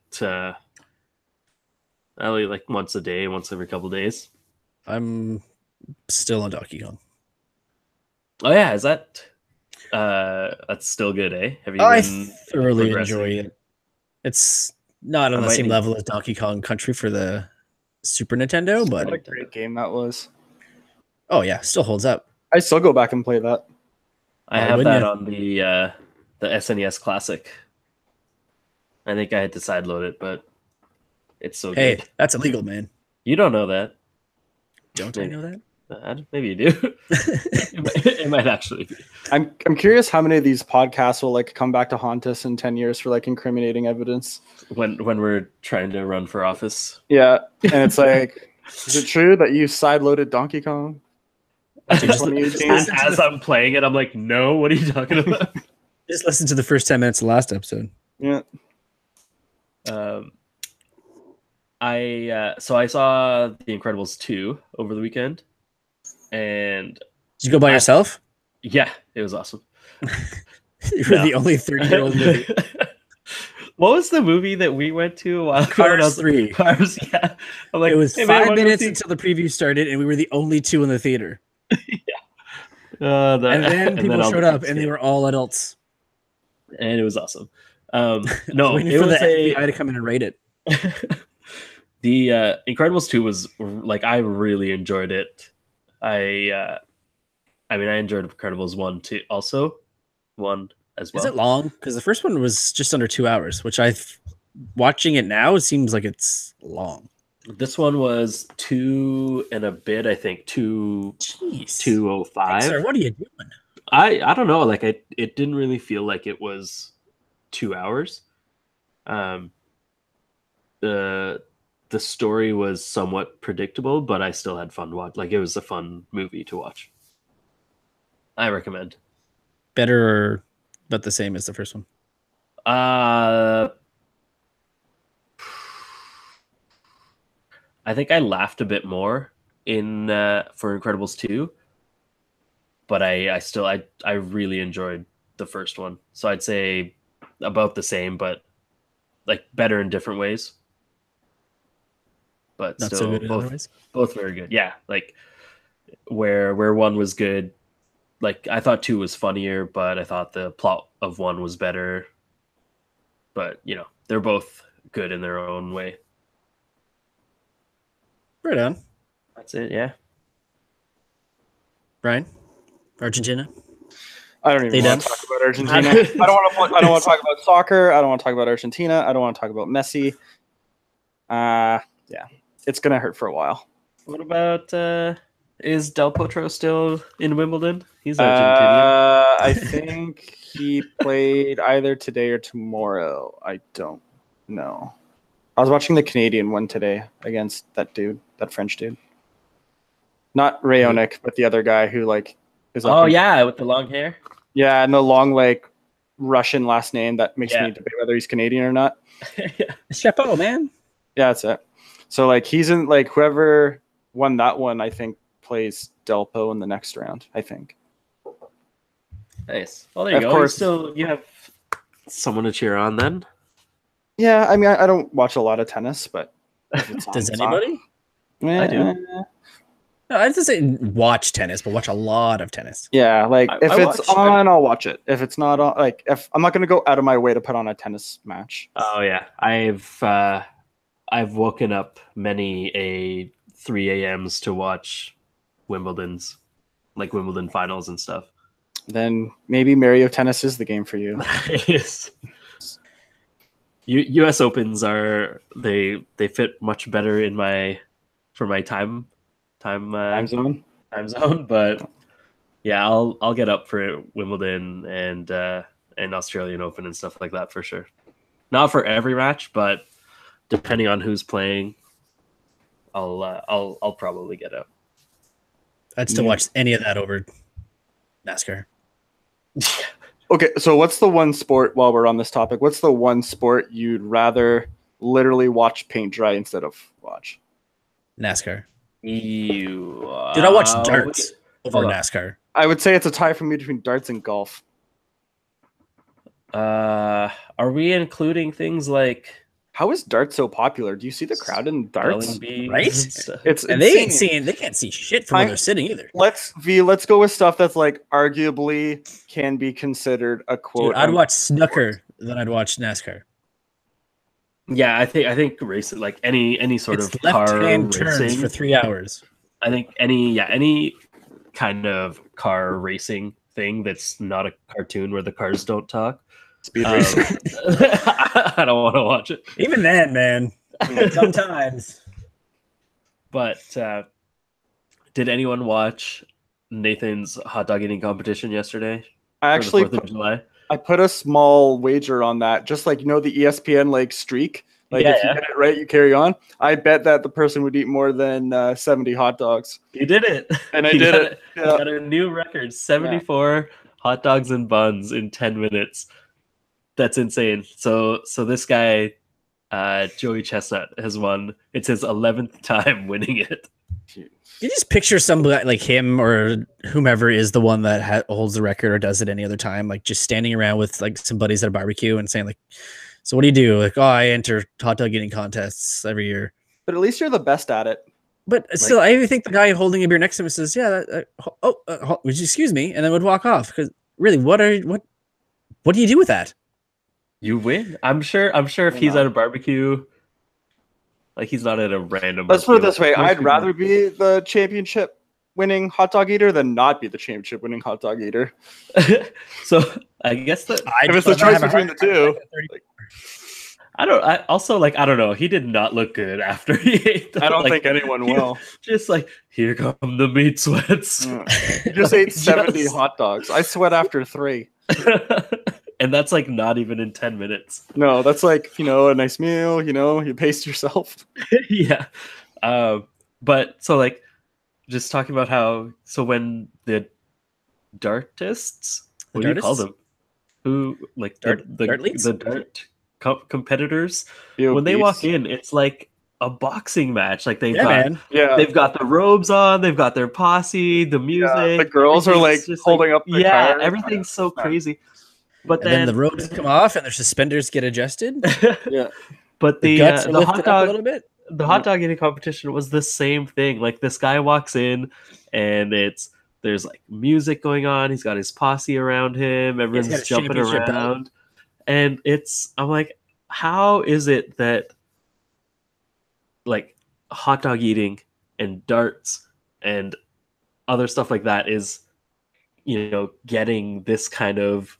only like once a day, once every couple of days. I'm still on Donkey Kong. Oh yeah, is that that's still good, eh? Have you I been thoroughly progressing? enjoy it. It's not on the same level as Donkey Kong Country for the Super Nintendo, but What a great game that was. Oh yeah, still holds up. I still go back and play that. I have that on the SNES Classic. I think I had to sideload it, but it's so good. Hey, that's illegal, man. You don't know that. Don't Maybe. I know that? Maybe you do. It might actually be. I'm curious how many of these podcasts will like come back to haunt us in 10 years for like incriminating evidence. When we're trying to run for office. Yeah, and it's like, is it true that you sideloaded Donkey Kong? As I'm playing it, I'm like, no, what are you talking about? Just listen to the first 10 minutes of the last episode. Yeah. I saw The Incredibles 2 over the weekend, and did you go by yourself? Yeah, it was awesome. You were the only 30-year-old movie. What was the movie that we went to? While Cars 3. Cars, yeah. I'm like, it was hey, 5 minutes until the preview started, and we were the only 2 in the theater. And then people showed up, and they were all adults. And it was awesome. No, waiting it for was the FBI to come in and rate it. The Incredibles 2 was like, I really enjoyed it. I enjoyed Incredibles 1 too, also 1 as well. Is it long? Because the first one was just under 2 hours, which watching it now, it seems like it's long. This one was 2 and a bit, I think. Jeez. 2:05. Sir, what are you doing? I don't know. Like it didn't really feel like it was 2 hours. The story was somewhat predictable, but I still had fun to watch. Like it was a fun movie to watch. I recommend. Better or about the same as the first one? I think I laughed a bit more in for Incredibles 2, but I really enjoyed the first one. So I'd say about the same, but like better in different ways. But Not still, so good in other ways. both very good. Yeah, like where one was good, like I thought 2 was funnier, but I thought the plot of 1 was better. But you know, they're both good in their own way. Right on. That's it. Yeah. Brian, Argentina. I don't even They want done? to talk about Argentina. I don't want to talk about soccer. I don't want to talk about Argentina. I don't want to talk about Messi. Yeah, it's gonna hurt for a while. What about is Del Potro still in Wimbledon? He's Argentinian. I think he played either today or tomorrow. I don't know. I was watching the Canadian one today against that French dude. Not Raonic, but the other guy who like is up. Oh yeah, with the long hair. Yeah, and the long like Russian last name that makes Yeah. me debate whether he's Canadian or not. Yeah. Chapeau, man. Yeah, that's it. So like he's in like whoever won that one, I think plays Delpo in the next round. I think. Nice. Well, there you Of go. course. You have someone to cheer on then. Yeah, I mean I don't watch a lot of tennis, but if it's on, Does it's on. anybody? I do. No, I just say watch tennis, but watch a lot of tennis. Yeah, like if I it's watch- on, I'll watch it. If it's not on, like if I'm not gonna go out of my way to put on a tennis match. Oh yeah, I've woken up many a 3 a.m.s to watch Wimbledon finals and stuff. Then maybe Mario Tennis is the game for you. Yes. U.S. Opens they fit much better in my time Time zone. but yeah, I'll get up for Wimbledon and Australian Open and stuff like that for sure. Not for every match, but depending on who's playing, I'll probably get up. I'd still watch any of that over NASCAR. Okay, so what's the one sport while we're on this topic? What's the one sport you'd rather literally watch paint dry instead of watch? NASCAR. Dude, Dude, I watch darts over hold on. NASCAR. I would say it's a tie for me between darts and golf. Are we including things like How is darts so popular? Do you see the crowd in darts? spelling bees Right? and stuff? It's And they ain't insane. they can't see shit from where they're sitting either. Let's go with stuff that's like arguably can be considered a quote. Dude, I'd watch snooker than I'd watch NASCAR. Yeah, I think racing, like any sort It's of car left-hand turns racing. for 3 hours. I think any kind of car racing thing that's not a cartoon where the cars don't talk. Speed racing. I don't want to watch it. Even then, man. Sometimes. But did anyone watch Nathan's hot dog eating competition yesterday? I actually for the 4th of July. I put a small wager on that, just like the ESPN like streak. Like if you get it right, you carry on. I bet that the person would eat more than 70 hot dogs. You did it, And I did it. You got a new record: 74 hot dogs and buns in 10 minutes. That's insane. So this guy, Joey Chestnut, has won. It's his 11th time winning it. You just picture somebody like him or whomever is the one that holds the record or does it any other time, like just standing around with like some buddies at a barbecue and saying like, so what do you do? Like, oh, I enter hot dog eating contests every year. But at least you're the best at it. But still, I think the guy holding a beer next to him says, yeah, would you excuse me? And then would walk off. Because really, what do you do with that? You win. I'm sure if he's at a barbecue, like he's not at a random. Let's put it this way. Most I'd people- rather be the championship winning hot dog eater than not be the championship winning hot dog eater. So I guess that If it's the choice between the two. I also like I don't know. He did not look good after he ate them. I don't Like, think anyone he- will. Just like here come the meat sweats. He just Like, ate 70 just- hot dogs. I sweat after 3. And that's like not even in 10 minutes. No, that's like, a nice meal, you pace yourself. Yeah. But so like just talking about how so when the dartists, what do you call dartists? them? Who like Dart leads? the dart competitors The when they obese. walk in, it's like a boxing match. Like Yeah, man. Yeah. they've got the robes on, they've got their posse, the music. the girls are like everything's just, holding up the yeah, cards. everything's so crazy. But And then the robes come off and their suspenders get adjusted. Yeah. but The the guts are the lifted hot up a dog little bit. the hot dog eating competition was the same thing. Like this guy walks in and there's like music going on. He's got his posse around him. got Everyone's his jumping championship belt. around. And I'm like, how is it that like hot dog eating and darts and other stuff like that is, getting this kind of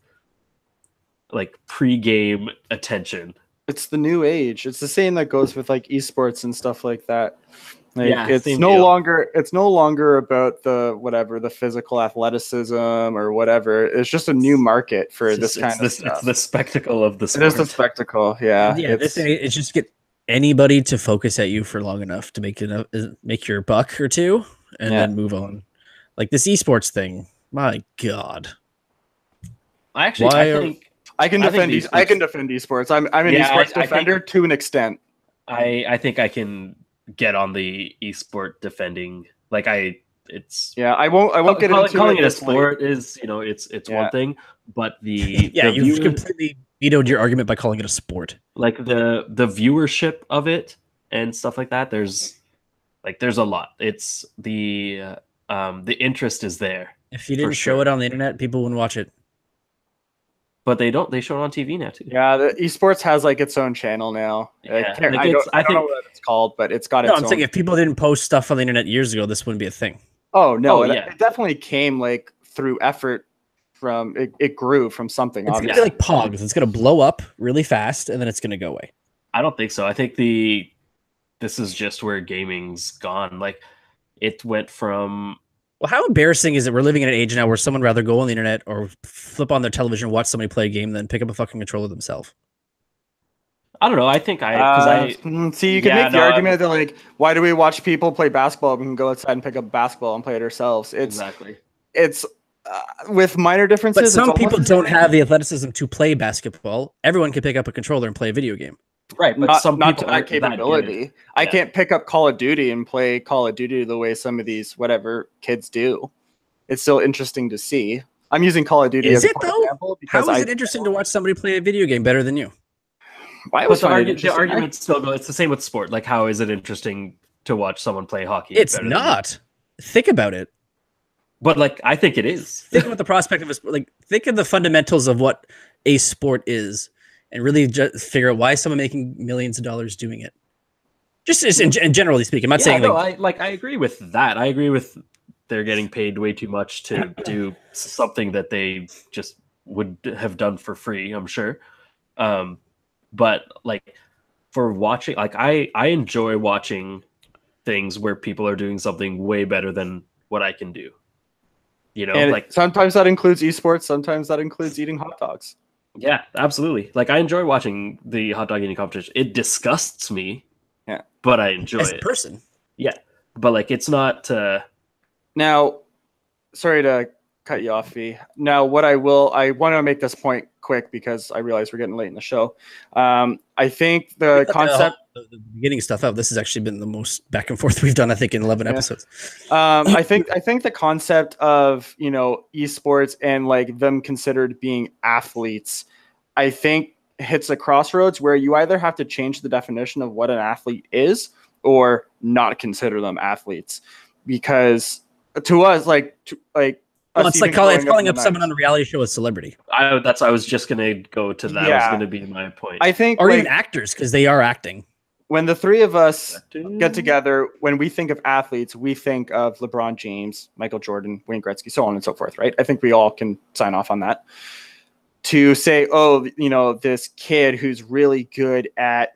like pre-game attention? It's the new age. It's the same that goes with like esports and stuff like that. Like, Yeah, it's same no deal. longer about the physical athleticism or whatever. It's just a new market for this kind of stuff. It's the spectacle of the It sport. is the spectacle. Yeah. It's just get anybody to focus at you for long enough to make your buck or two, and then move on. Like this esports thing, my God. I think I can I think defend. I can defend esports. I'm an esports defender to an extent. I think I can get on the esport defending. Like I won't get into calling it a this late. sport is it's one thing, but the you've completely vetoed your argument by calling it a sport. like the viewership of it and stuff like that. There's a lot. It's the interest is there. If you didn't show it on the internet, people wouldn't watch it. But they don't. They show it on TV now too. Yeah, the esports has like its own channel now. Yeah, I don't know what it's called, but it's got its own. I'm saying if people didn't post stuff on the internet years ago, this wouldn't be a thing. Oh no, yeah. it definitely came like through effort from it grew from something. It's Obviously, gonna be like Pogs. It's gonna blow up really fast and then it's gonna go away. I don't think so. I think this is just where gaming's gone. Like it went from. Well, how embarrassing is it? We're living in an age now where someone rather go on the internet or flip on their television and watch somebody play a game than pick up a fucking controller themselves. I don't know. I think see, you can make the argument that like, why do we watch people play basketball? We can go outside and pick up basketball and play it ourselves. It's with minor differences. But some people don't have the athleticism to play basketball. Everyone can pick up a controller and play a video game. Right, but some not people to that capability. I can't pick up Call of Duty and play Call of Duty the way some of these whatever kids do. It's still interesting to see. I'm using Call of Duty as an example because how is it interesting to watch somebody play a video game better than you? The argument still goes. It's the same with sport. Like, how is it interesting to watch someone play hockey? It's not. Think about it. But like, I think it is. Think about the prospect of a sport. Like, think of the fundamentals of what a sport is, and really just figure out why is someone making millions of dollars doing it. Just and generally speaking, I'm not saying I agree with that. I agree with they're getting paid way too much to do something that they just would have done for free. I'm sure. But like for watching, like I enjoy watching things where people are doing something way better than what I can do. And like sometimes that includes esports. Sometimes that includes eating hot dogs. Yeah, absolutely. Like I enjoy watching the hot dog eating competition. It disgusts me. Yeah, but I enjoy as it. A person. Yeah, but like it's not. Now, sorry to cut you off, V. Now, I want to make this point quick because I realize we're getting late in the show. I think the concept, the beginning stuff out. This has actually been the most back and forth we've done. I think in 11 episodes. I think the concept of esports and like them considered being athletes, I think hits a crossroads where you either have to change the definition of what an athlete is or not consider them athletes, because to us, it's like calling up someone on a reality show a celebrity. I was just gonna go to that. Was gonna be my point. I think, or even actors, because they are acting. When the three of us get together, when we think of athletes, we think of LeBron James, Michael Jordan, Wayne Gretzky, so on and so forth, right? I think we all can sign off on that. to say, oh, this kid who's really good at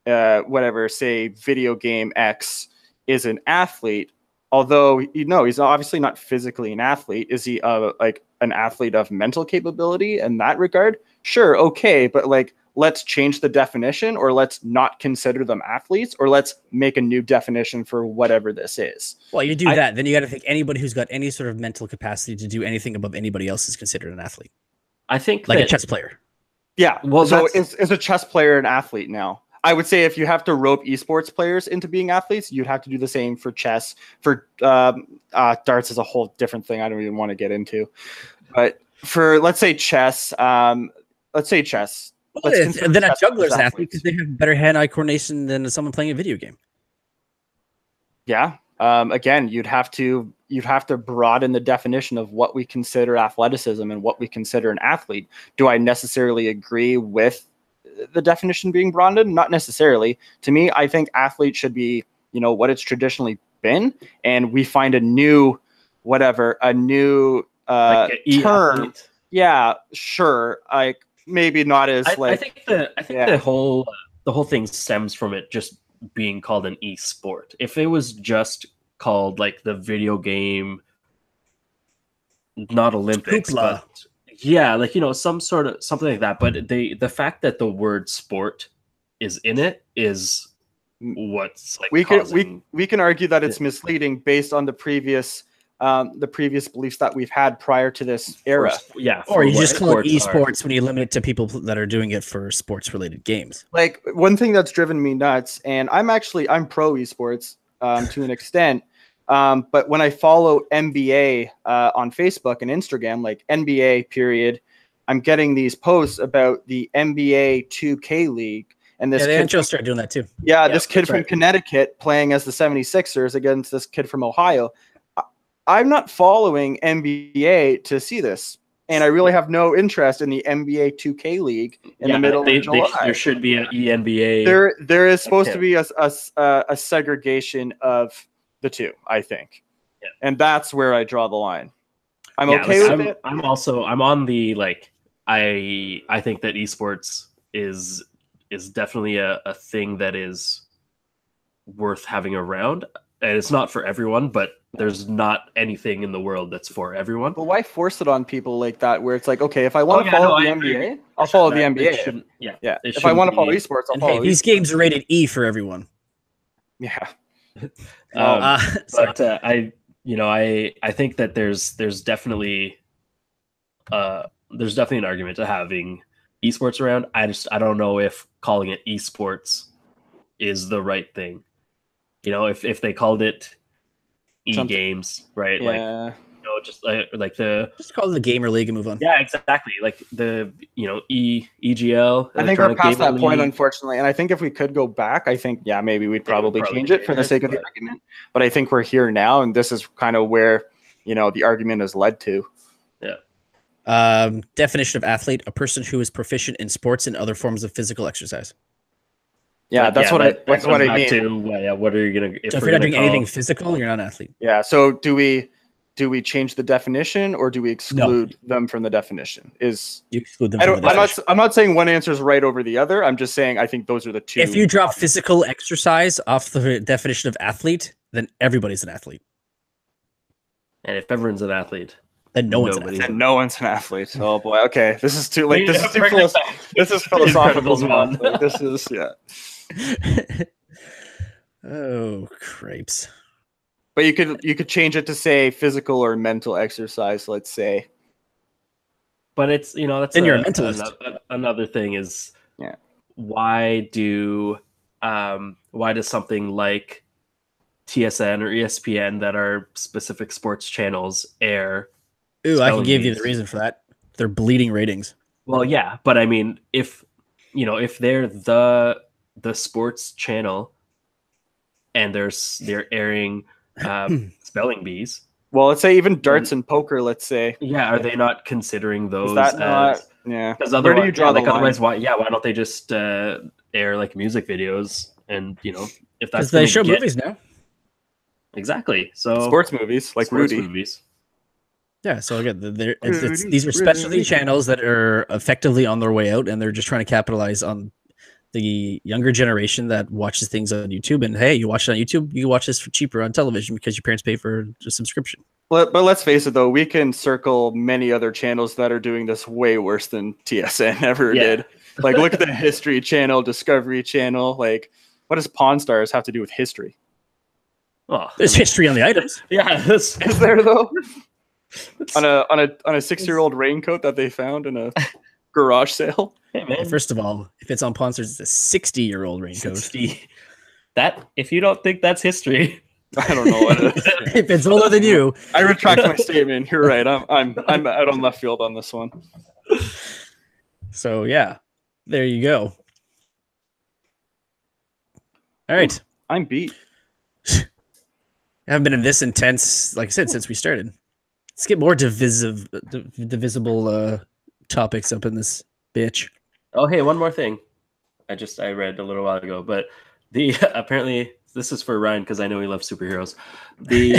whatever, say video game X is an athlete, although he's obviously not physically an athlete. Is he like an athlete of mental capability in that regard? Sure, okay, but like, let's change the definition, or let's not consider them athletes, or let's make a new definition for whatever this is. Well, you do that, then you got to think anybody who's got any sort of mental capacity to do anything above anybody else is considered an athlete. I think like a chess player. Yeah. Well, so is a chess player an athlete now? I would say if you have to rope esports players into being athletes, you'd have to do the same for chess. For darts is a whole different thing I don't even want to get into. But for, let's say chess, Well, then a juggler's an athlete because they have better hand-eye coordination than someone playing a video game. Yeah. Again, you'd have to broaden the definition of what we consider athleticism and what we consider an athlete. Do I necessarily agree with the definition being broadened? Not necessarily. To me, I think athlete should be, what it's traditionally been, and we find a new term. Athlete. Yeah, sure. Like maybe not as I think the whole thing stems from it just being called an e-sport. If it was just called like the video game, not Olympics, Hoopla. but yeah, like some sort of something like that. But the fact that the word sport is in it is what's like we can argue that it's misleading based on the previous beliefs that we've had prior to this era. Or you just call it esports when you limit it to people that are doing it for sports related games. Like one thing that's driven me nuts, and I'm pro esports to an extent. But when I follow NBA on Facebook and Instagram, like NBA period, I'm getting these posts about the NBA 2K League. And this the NHL started doing that too. Yeah, this kid from Connecticut playing as the 76ers against this kid from Ohio. I'm not following NBA to see this. And I really have no interest in the NBA 2K League in the middle of July. There should be an ENBA. There is supposed to be a segregation of the two, I think. Yeah. And that's where I draw the line. I'm okay with it. I'm on the I think that esports is definitely a thing that is worth having around. And it's not for everyone, but there's not anything in the world that's for everyone. But why force it on people like that, where it's like, okay, if I want to follow the NBA, I'll follow the NBA. If I want to follow esports, I'll follow. These games are rated E for everyone. Yeah. But I think that there's definitely an argument to having esports around. I don't know if calling it esports is the right thing. If they called it e-games, right? Yeah. Just call it the Gamer League and move on. Yeah, exactly. Like the EGL. I think we're past that point, unfortunately. And I think if we could go back, I think maybe we'd probably change it for the sake of the argument. But I think we're here now, and this is kind of where the argument has led to. Yeah. Definition of athlete: a person who is proficient in sports and other forms of physical exercise. Yeah, that's what I mean. What are you gonna? So if you're not doing anything physical, you're not an athlete. Yeah. So do we change the definition, or do we exclude them from the definition? You exclude them. I'm not saying one answer is right over the other. I'm just saying I think those are the two. If you drop physical exercise off the definition of athlete, then everybody's an athlete. And if everyone's an athlete, then no one's an athlete. And no one's an athlete. Oh boy. Okay. This is too this is philosophical. This is Oh, crepes. But you could change it to say physical or mental exercise, let's say. But it's that's you're a mentalist. Another thing is why does something like TSN or ESPN that are specific sports channels air? Ooh, I can give you the reason for that. They're bleeding ratings. Well, yeah, but I mean, if they're the sports channel and they're airing spelling bees. Well, let's say even darts and poker. Let's say. Yeah, are they not considering those? Is that not? Yeah. Because where do you draw the line? Otherwise, why don't they just air like music videos? And if that's they show movies now. Exactly. So sports movies like Rudy. Movies. Yeah, so again, these are specialty channels that are effectively on their way out, and they're just trying to capitalize on the younger generation that watches things on YouTube. And hey, you watch it on YouTube, you can watch this for cheaper on television because your parents pay for a subscription. But let's face it, though, we can circle many other channels that are doing this way worse than TSN ever did. Like, look at the History Channel, Discovery Channel. Like, what does Pawn Stars have to do with history? Oh, there's history on the items. Yeah, is there though? on a 6-year-old raincoat that they found in a garage sale. Hey, man. First of all, if it's on Pawn Stars, it's a 60-year-old raincoat. 60. That, if you don't think that's history, I don't know what it is. If it's older than you, I retract my statement. You're right. I'm out on left field on this one. So yeah, there you go. All right, I'm beat. I haven't been in this intense, like I said, since we started. Let's get more divisible topics up in this bitch. Oh, hey, one more thing. I read a little while ago, but the apparently this is for Ryan because I know he loves superheroes. The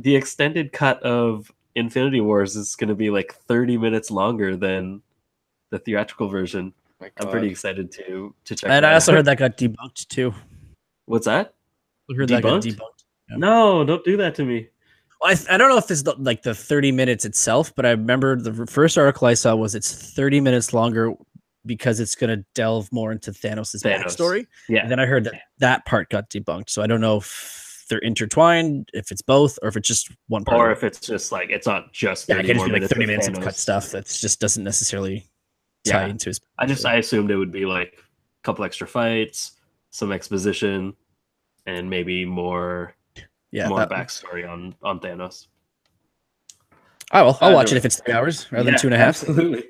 extended cut of Infinity Wars is going to be like 30 minutes longer than the theatrical version. I'm pretty excited to check. And I also heard that got debunked too. What's that? I heard that got debunked. Yeah. No, don't do that to me. Well, I don't know if it's like the 30 minutes itself, but I remember the first article I saw was it's 30 minutes longer because it's going to delve more into Thanos' backstory. Yeah. And then I heard that part got debunked. So I don't know if they're intertwined, if it's both, or if it's just one part. Or if it's just like, it's not just 30 more minutes, like 30 minutes of cut stuff that just doesn't necessarily tie into his. I assumed it would be like a couple extra fights, some exposition, and maybe more backstory on Thanos. I'll watch it if it's 3 hours rather than 2.5. Absolutely.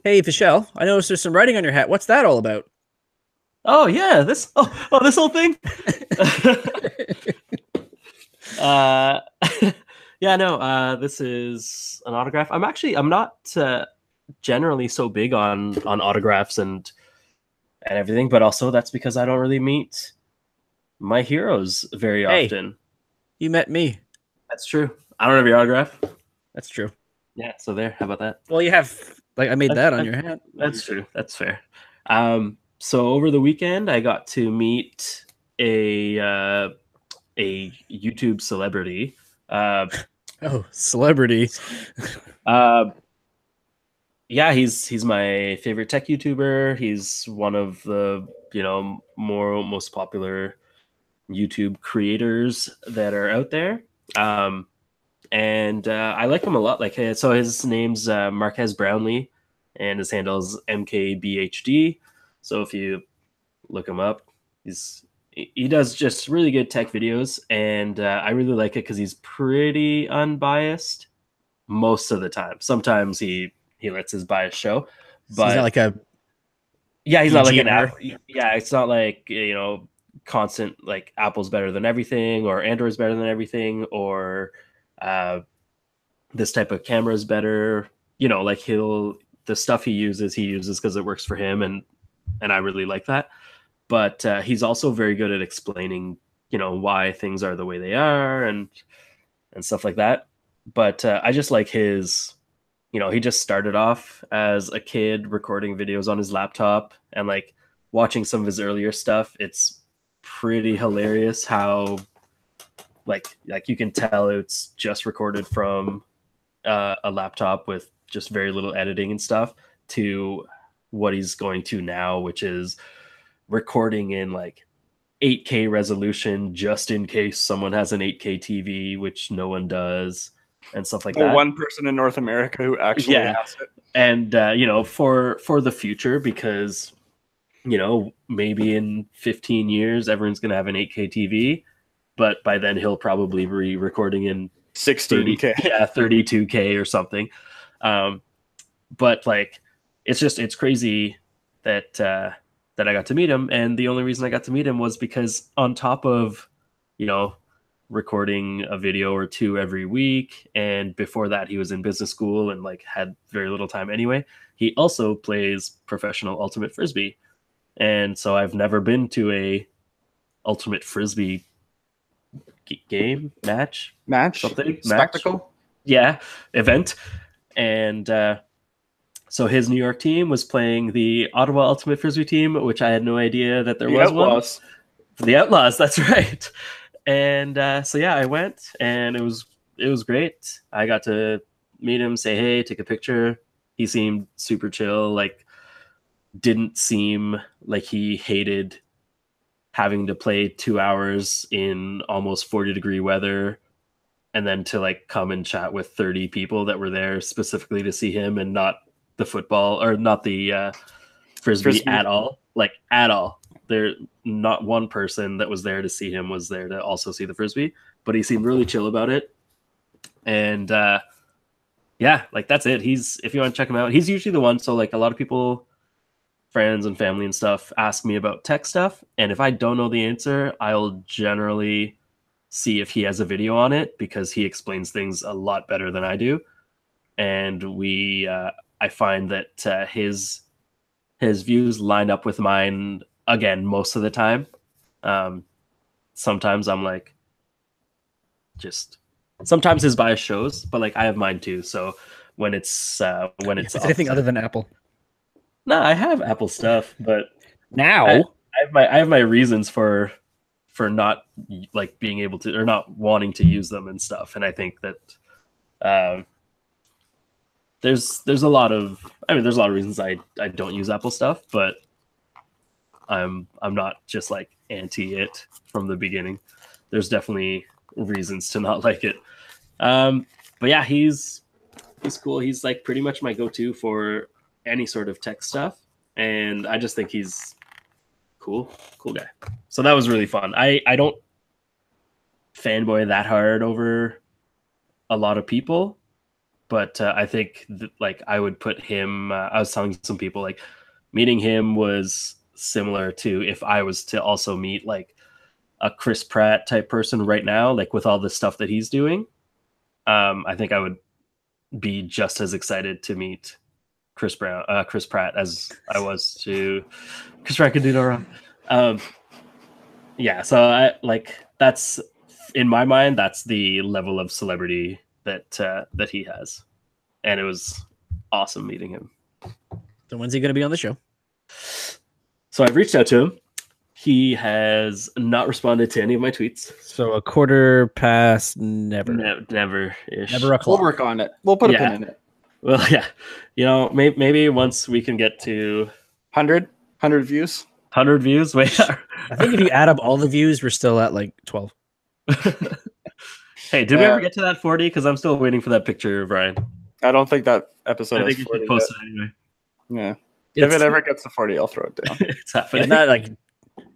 Hey, Fischel, I noticed there's some writing on your hat. What's that all about? Oh yeah, this whole thing. This is an autograph. I'm not generally so big on autographs and everything, but also that's because I don't really meet my heroes very often. You met me. That's true. I don't have your autograph. That's true. Yeah, so there. How about that? Well, you have, like, I made that on your hat. That's true. That's fair. So over the weekend, I got to meet a YouTube celebrity. Celebrity. Yeah, he's my favorite tech YouTuber. He's one of the most popular YouTube creators that are out there. And I like him a lot. So his name's Marquez Brownlee, and his handle is MKBHD. So if you look him up, he does just really good tech videos, and I really like it because he's pretty unbiased most of the time. Sometimes he lets his bias show, but he's not like he's not like an app. Yeah, it's not like constant like Apple's better than everything or Android's better than everything or this type of camera is better. Like the stuff he uses because it works for him, and I really like that. But he's also very good at explaining why things are the way they are and stuff like that. But I just like his he just started off as a kid recording videos on his laptop, and like watching some of his earlier stuff, it's pretty hilarious how like you can tell it's just recorded from a laptop with just very little editing and stuff to what he's going to now, which is recording in like 8K resolution just in case someone has an 8K TV, which no one does, and stuff like that. One person in North America who actually has it. And for the future, because maybe in 15 years everyone's gonna have an 8K TV, but by then he'll probably be recording in 16K, 32K or something. But like it's crazy that I got to meet him, and the only reason I got to meet him was because on top of recording a video or two every week, and before that he was in business school and like had very little time anyway, he also plays professional ultimate frisbee. And so I've never been to a ultimate frisbee game match something spectacle, event, and so his New York team was playing the Ottawa Ultimate Frisbee team, which I had no idea that there was Outlaws. one. The Outlaws, that's right. And so yeah, I went, and it was great. I got to meet him, say hey, take a picture. He seemed super chill, like didn't seem like he hated having to play 2 hours in almost 40-degree weather and then to like come and chat with 30 people that were there specifically to see him and not the football or not the frisbee at all. Like at all. There not one person that was there to see him was there to also see the frisbee, but he seemed really chill about it. And yeah, like that's it. If you want to check him out, he's usually the one. So like a lot of people, friends and family and stuff, ask me about tech stuff, and if I don't know the answer, I'll generally see if he has a video on it because he explains things a lot better than I do. And I find that his views line up with mine again most of the time. Sometimes I'm like, sometimes his bias shows, but like I have mine too. So when it's anything other than Apple. No, I have Apple stuff, but now I have my reasons for not like being able to or not wanting to use them and stuff. And I think that there's a lot of reasons I don't use Apple stuff, but I'm not just like anti it from the beginning. There's definitely reasons to not like it. But yeah, he's cool. He's like pretty much my go-to for any sort of tech stuff, and I just think he's cool guy. So that was really fun. I don't fanboy that hard over a lot of people, but I think like I would put him. I was telling some people like meeting him was similar to if I was to also meet like a Chris Pratt type person right now, like with all the stuff that he's doing. I think I would be just as excited to meet Chris Pratt as I was to Chris Pratt could do no wrong. Yeah, so I like that's in my mind that's the level of celebrity that he has, and it was awesome meeting him. So when's he going to be on the show? So I've reached out to him. He has not responded to any of my tweets. So a quarter past never. Never-ish. Never a clock. We'll work on it. We'll put a pin in it. Well, yeah. Maybe once we can get to 100 views. 100 views? Wait. I think if you add up all the views, we're still at like 12. Hey, did we ever get to that 40? Because I'm still waiting for that picture of Ryan. I don't think that episode I think is 40 you should post it anyway. Yeah. If it ever gets to 40, I'll throw it down. It's happening. Not like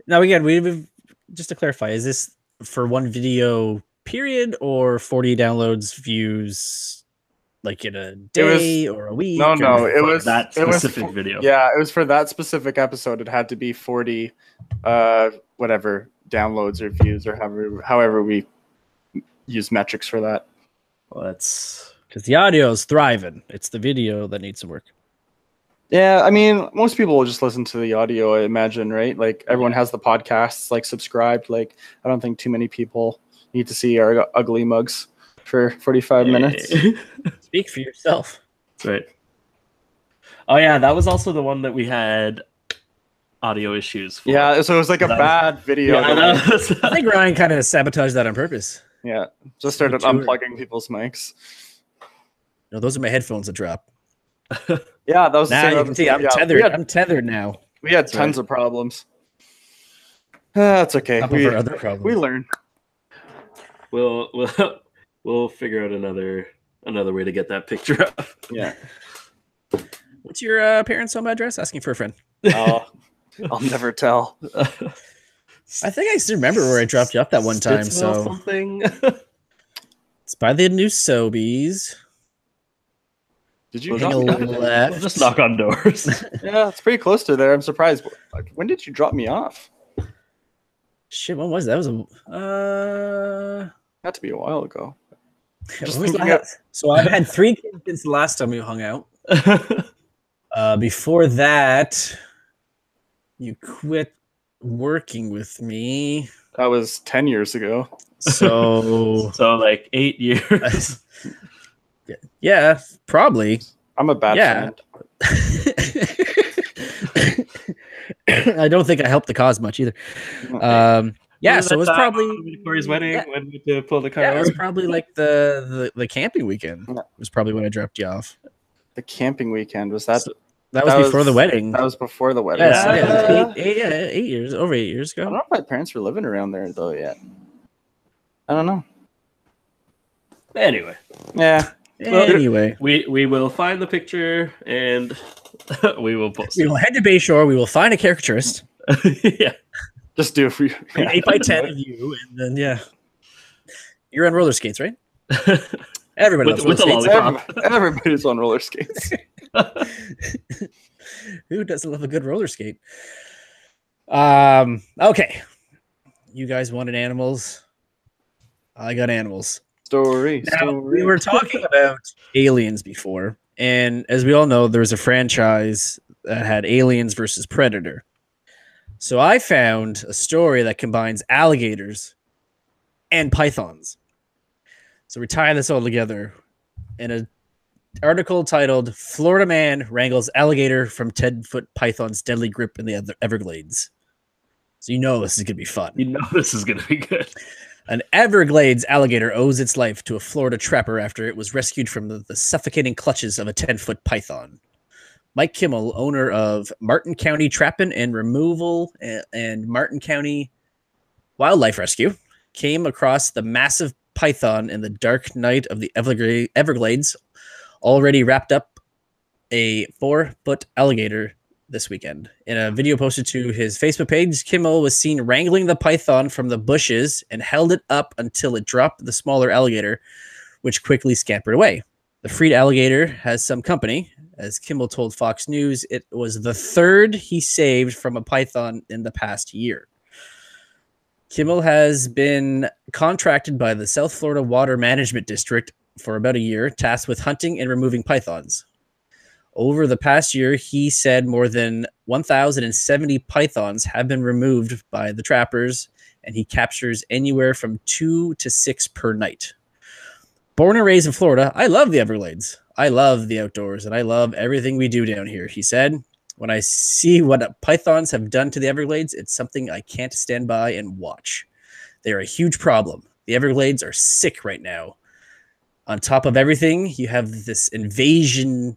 now again, we've just to clarify, is this for one video period or 40 downloads, views like in a day or a week? No, it was that specific video. Yeah, it was for that specific episode. It had to be 40 whatever downloads or views or however we use metrics for that. Well, that's because the audio is thriving. It's the video that needs some work. Yeah, I mean, most people will just listen to the audio, I imagine, right? Like everyone has the podcasts like subscribed. Like I don't think too many people need to see our ugly mugs for 45 minutes. Speak for yourself. That's right. Oh yeah, that was also the one that we had audio issues for. Yeah, so it was like a bad video. Yeah, I think Ryan kind of sabotaged that on purpose. Yeah, just started unplugging people's mics. No, those are my headphones that drop. Yeah, that was now you can see I'm tethered. I'm tethered now. We had tons of problems. That's okay. Other problems. We learn. We'll figure out another way to get that picture up. Yeah. What's your parents' home address? Asking for a friend. Oh, I'll never tell. I think I still remember where I dropped you off that one time. So something. It's by the new Sobeys. Did you drop me left? We'll just knock on doors. Yeah, it's pretty close to there. I'm surprised. When did you drop me off? Shit, when was that? That was had to be a while ago. So I've had 3 kids since the last time we hung out. Before that, you quit working with me. That was 10 years ago. So like 8 years. yeah, probably. I'm a bad friend. I don't think I helped the cause much either. Yeah, so it was probably Corey's wedding when we had to pull the car it over. was probably like the camping weekend. It was probably when I dropped you off. The camping weekend was that? That was before the wedding. That was before the wedding. Yes, 8 years, over 8 years ago. I don't know if my parents were living around there though yet. I don't know. Anyway. Yeah. Anyway, we will find the picture and we will post. We will head to Bayshore. We will find a caricaturist. Yeah. Just do it for you. 8x10 of you, and then you're on roller skates, right? Everybody loves roller skates. Everybody's on roller skates. Who doesn't love a good roller skate? Okay. You guys wanted animals. I got animals. Story. We were talking about aliens before, and as we all know, there's a franchise that had Aliens versus Predator. So I found a story that combines alligators and pythons. So we tie this all together in an article titled "Florida Man Wrangles Alligator from 10-Foot Python's Deadly Grip in the Everglades." So you know this is going to be fun. You know this is going to be good. An Everglades alligator owes its life to a Florida trapper after it was rescued from the suffocating clutches of a 10-foot python. Mike Kimmel, owner of Martin County Trapping and Removal and Martin County Wildlife Rescue, came across the massive python in the dark night of the Everglades, already wrapped up a 4-foot alligator this weekend. In a video posted to his Facebook page, Kimmel was seen wrangling the python from the bushes and held it up until it dropped the smaller alligator, which quickly scampered away. The freed alligator has some company. As Kimmel told Fox News, it was the third he saved from a python in the past year. Kimmel has been contracted by the South Florida Water Management District for about a year, tasked with hunting and removing pythons. Over the past year, he said more than 1,070 pythons have been removed by the trappers, and he captures anywhere from 2 to 6 per night. Born and raised in Florida, I love the Everglades. I love the outdoors, and I love everything we do down here, he said. When I see what pythons have done to the Everglades, it's something I can't stand by and watch. They're a huge problem. The Everglades are sick right now. On top of everything, you have this invasion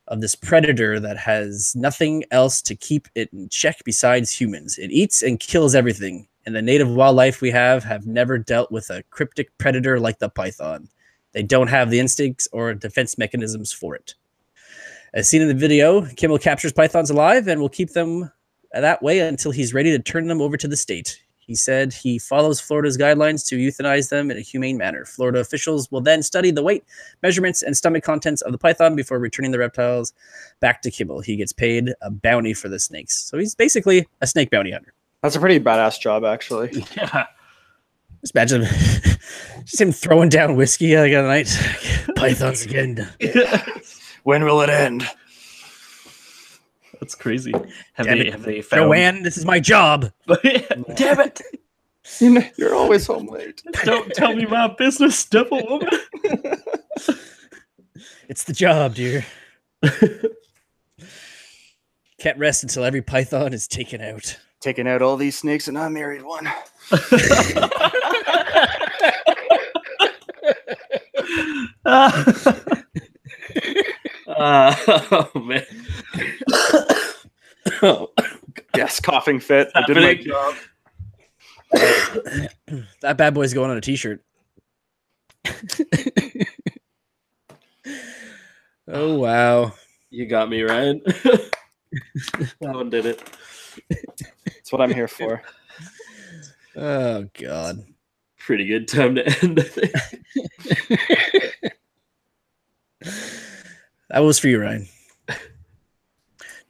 of this predator that has nothing else to keep it in check besides humans. It eats and kills everything, and the native wildlife we have never dealt with a cryptic predator like the python. They don't have the instincts or defense mechanisms for it. As seen in the video, Kimmel captures pythons alive and will keep them that way until he's ready to turn them over to the state. He said he follows Florida's guidelines to euthanize them in a humane manner. Florida officials will then study the weight, measurements, and stomach contents of the python before returning the reptiles back to Kimmel. He gets paid a bounty for the snakes. So he's basically a snake bounty hunter. That's a pretty badass job, actually. Yeah. Just imagine just him throwing down whiskey like at night. Pythons again. When will it end? That's crazy. Have they found... Joanne, this is my job. Damn it. You're always home late. Don't tell me my business, devil woman. It's the job, dear. Can't rest until every python is taken out. Taking out all these snakes, and I married one. Oh man. Oh, yes, coughing fit. I did my job. That bad boy's going on a t-shirt. Oh wow. You got me, Ryan. That one did it. That's what I'm here for. Oh god. Pretty good time to end, I think. That was for you, Ryan.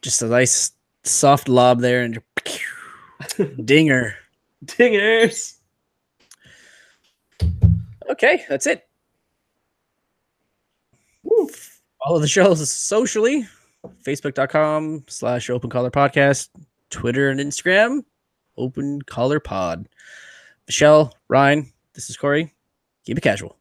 Just a nice soft lob there and dinger. Dingers. Okay, that's it. Woo. Follow the show socially. Facebook.com/Open Collar Podcast. Twitter and Instagram. Open Collar Pod. Michelle, Ryan, This is Corey. Keep it casual.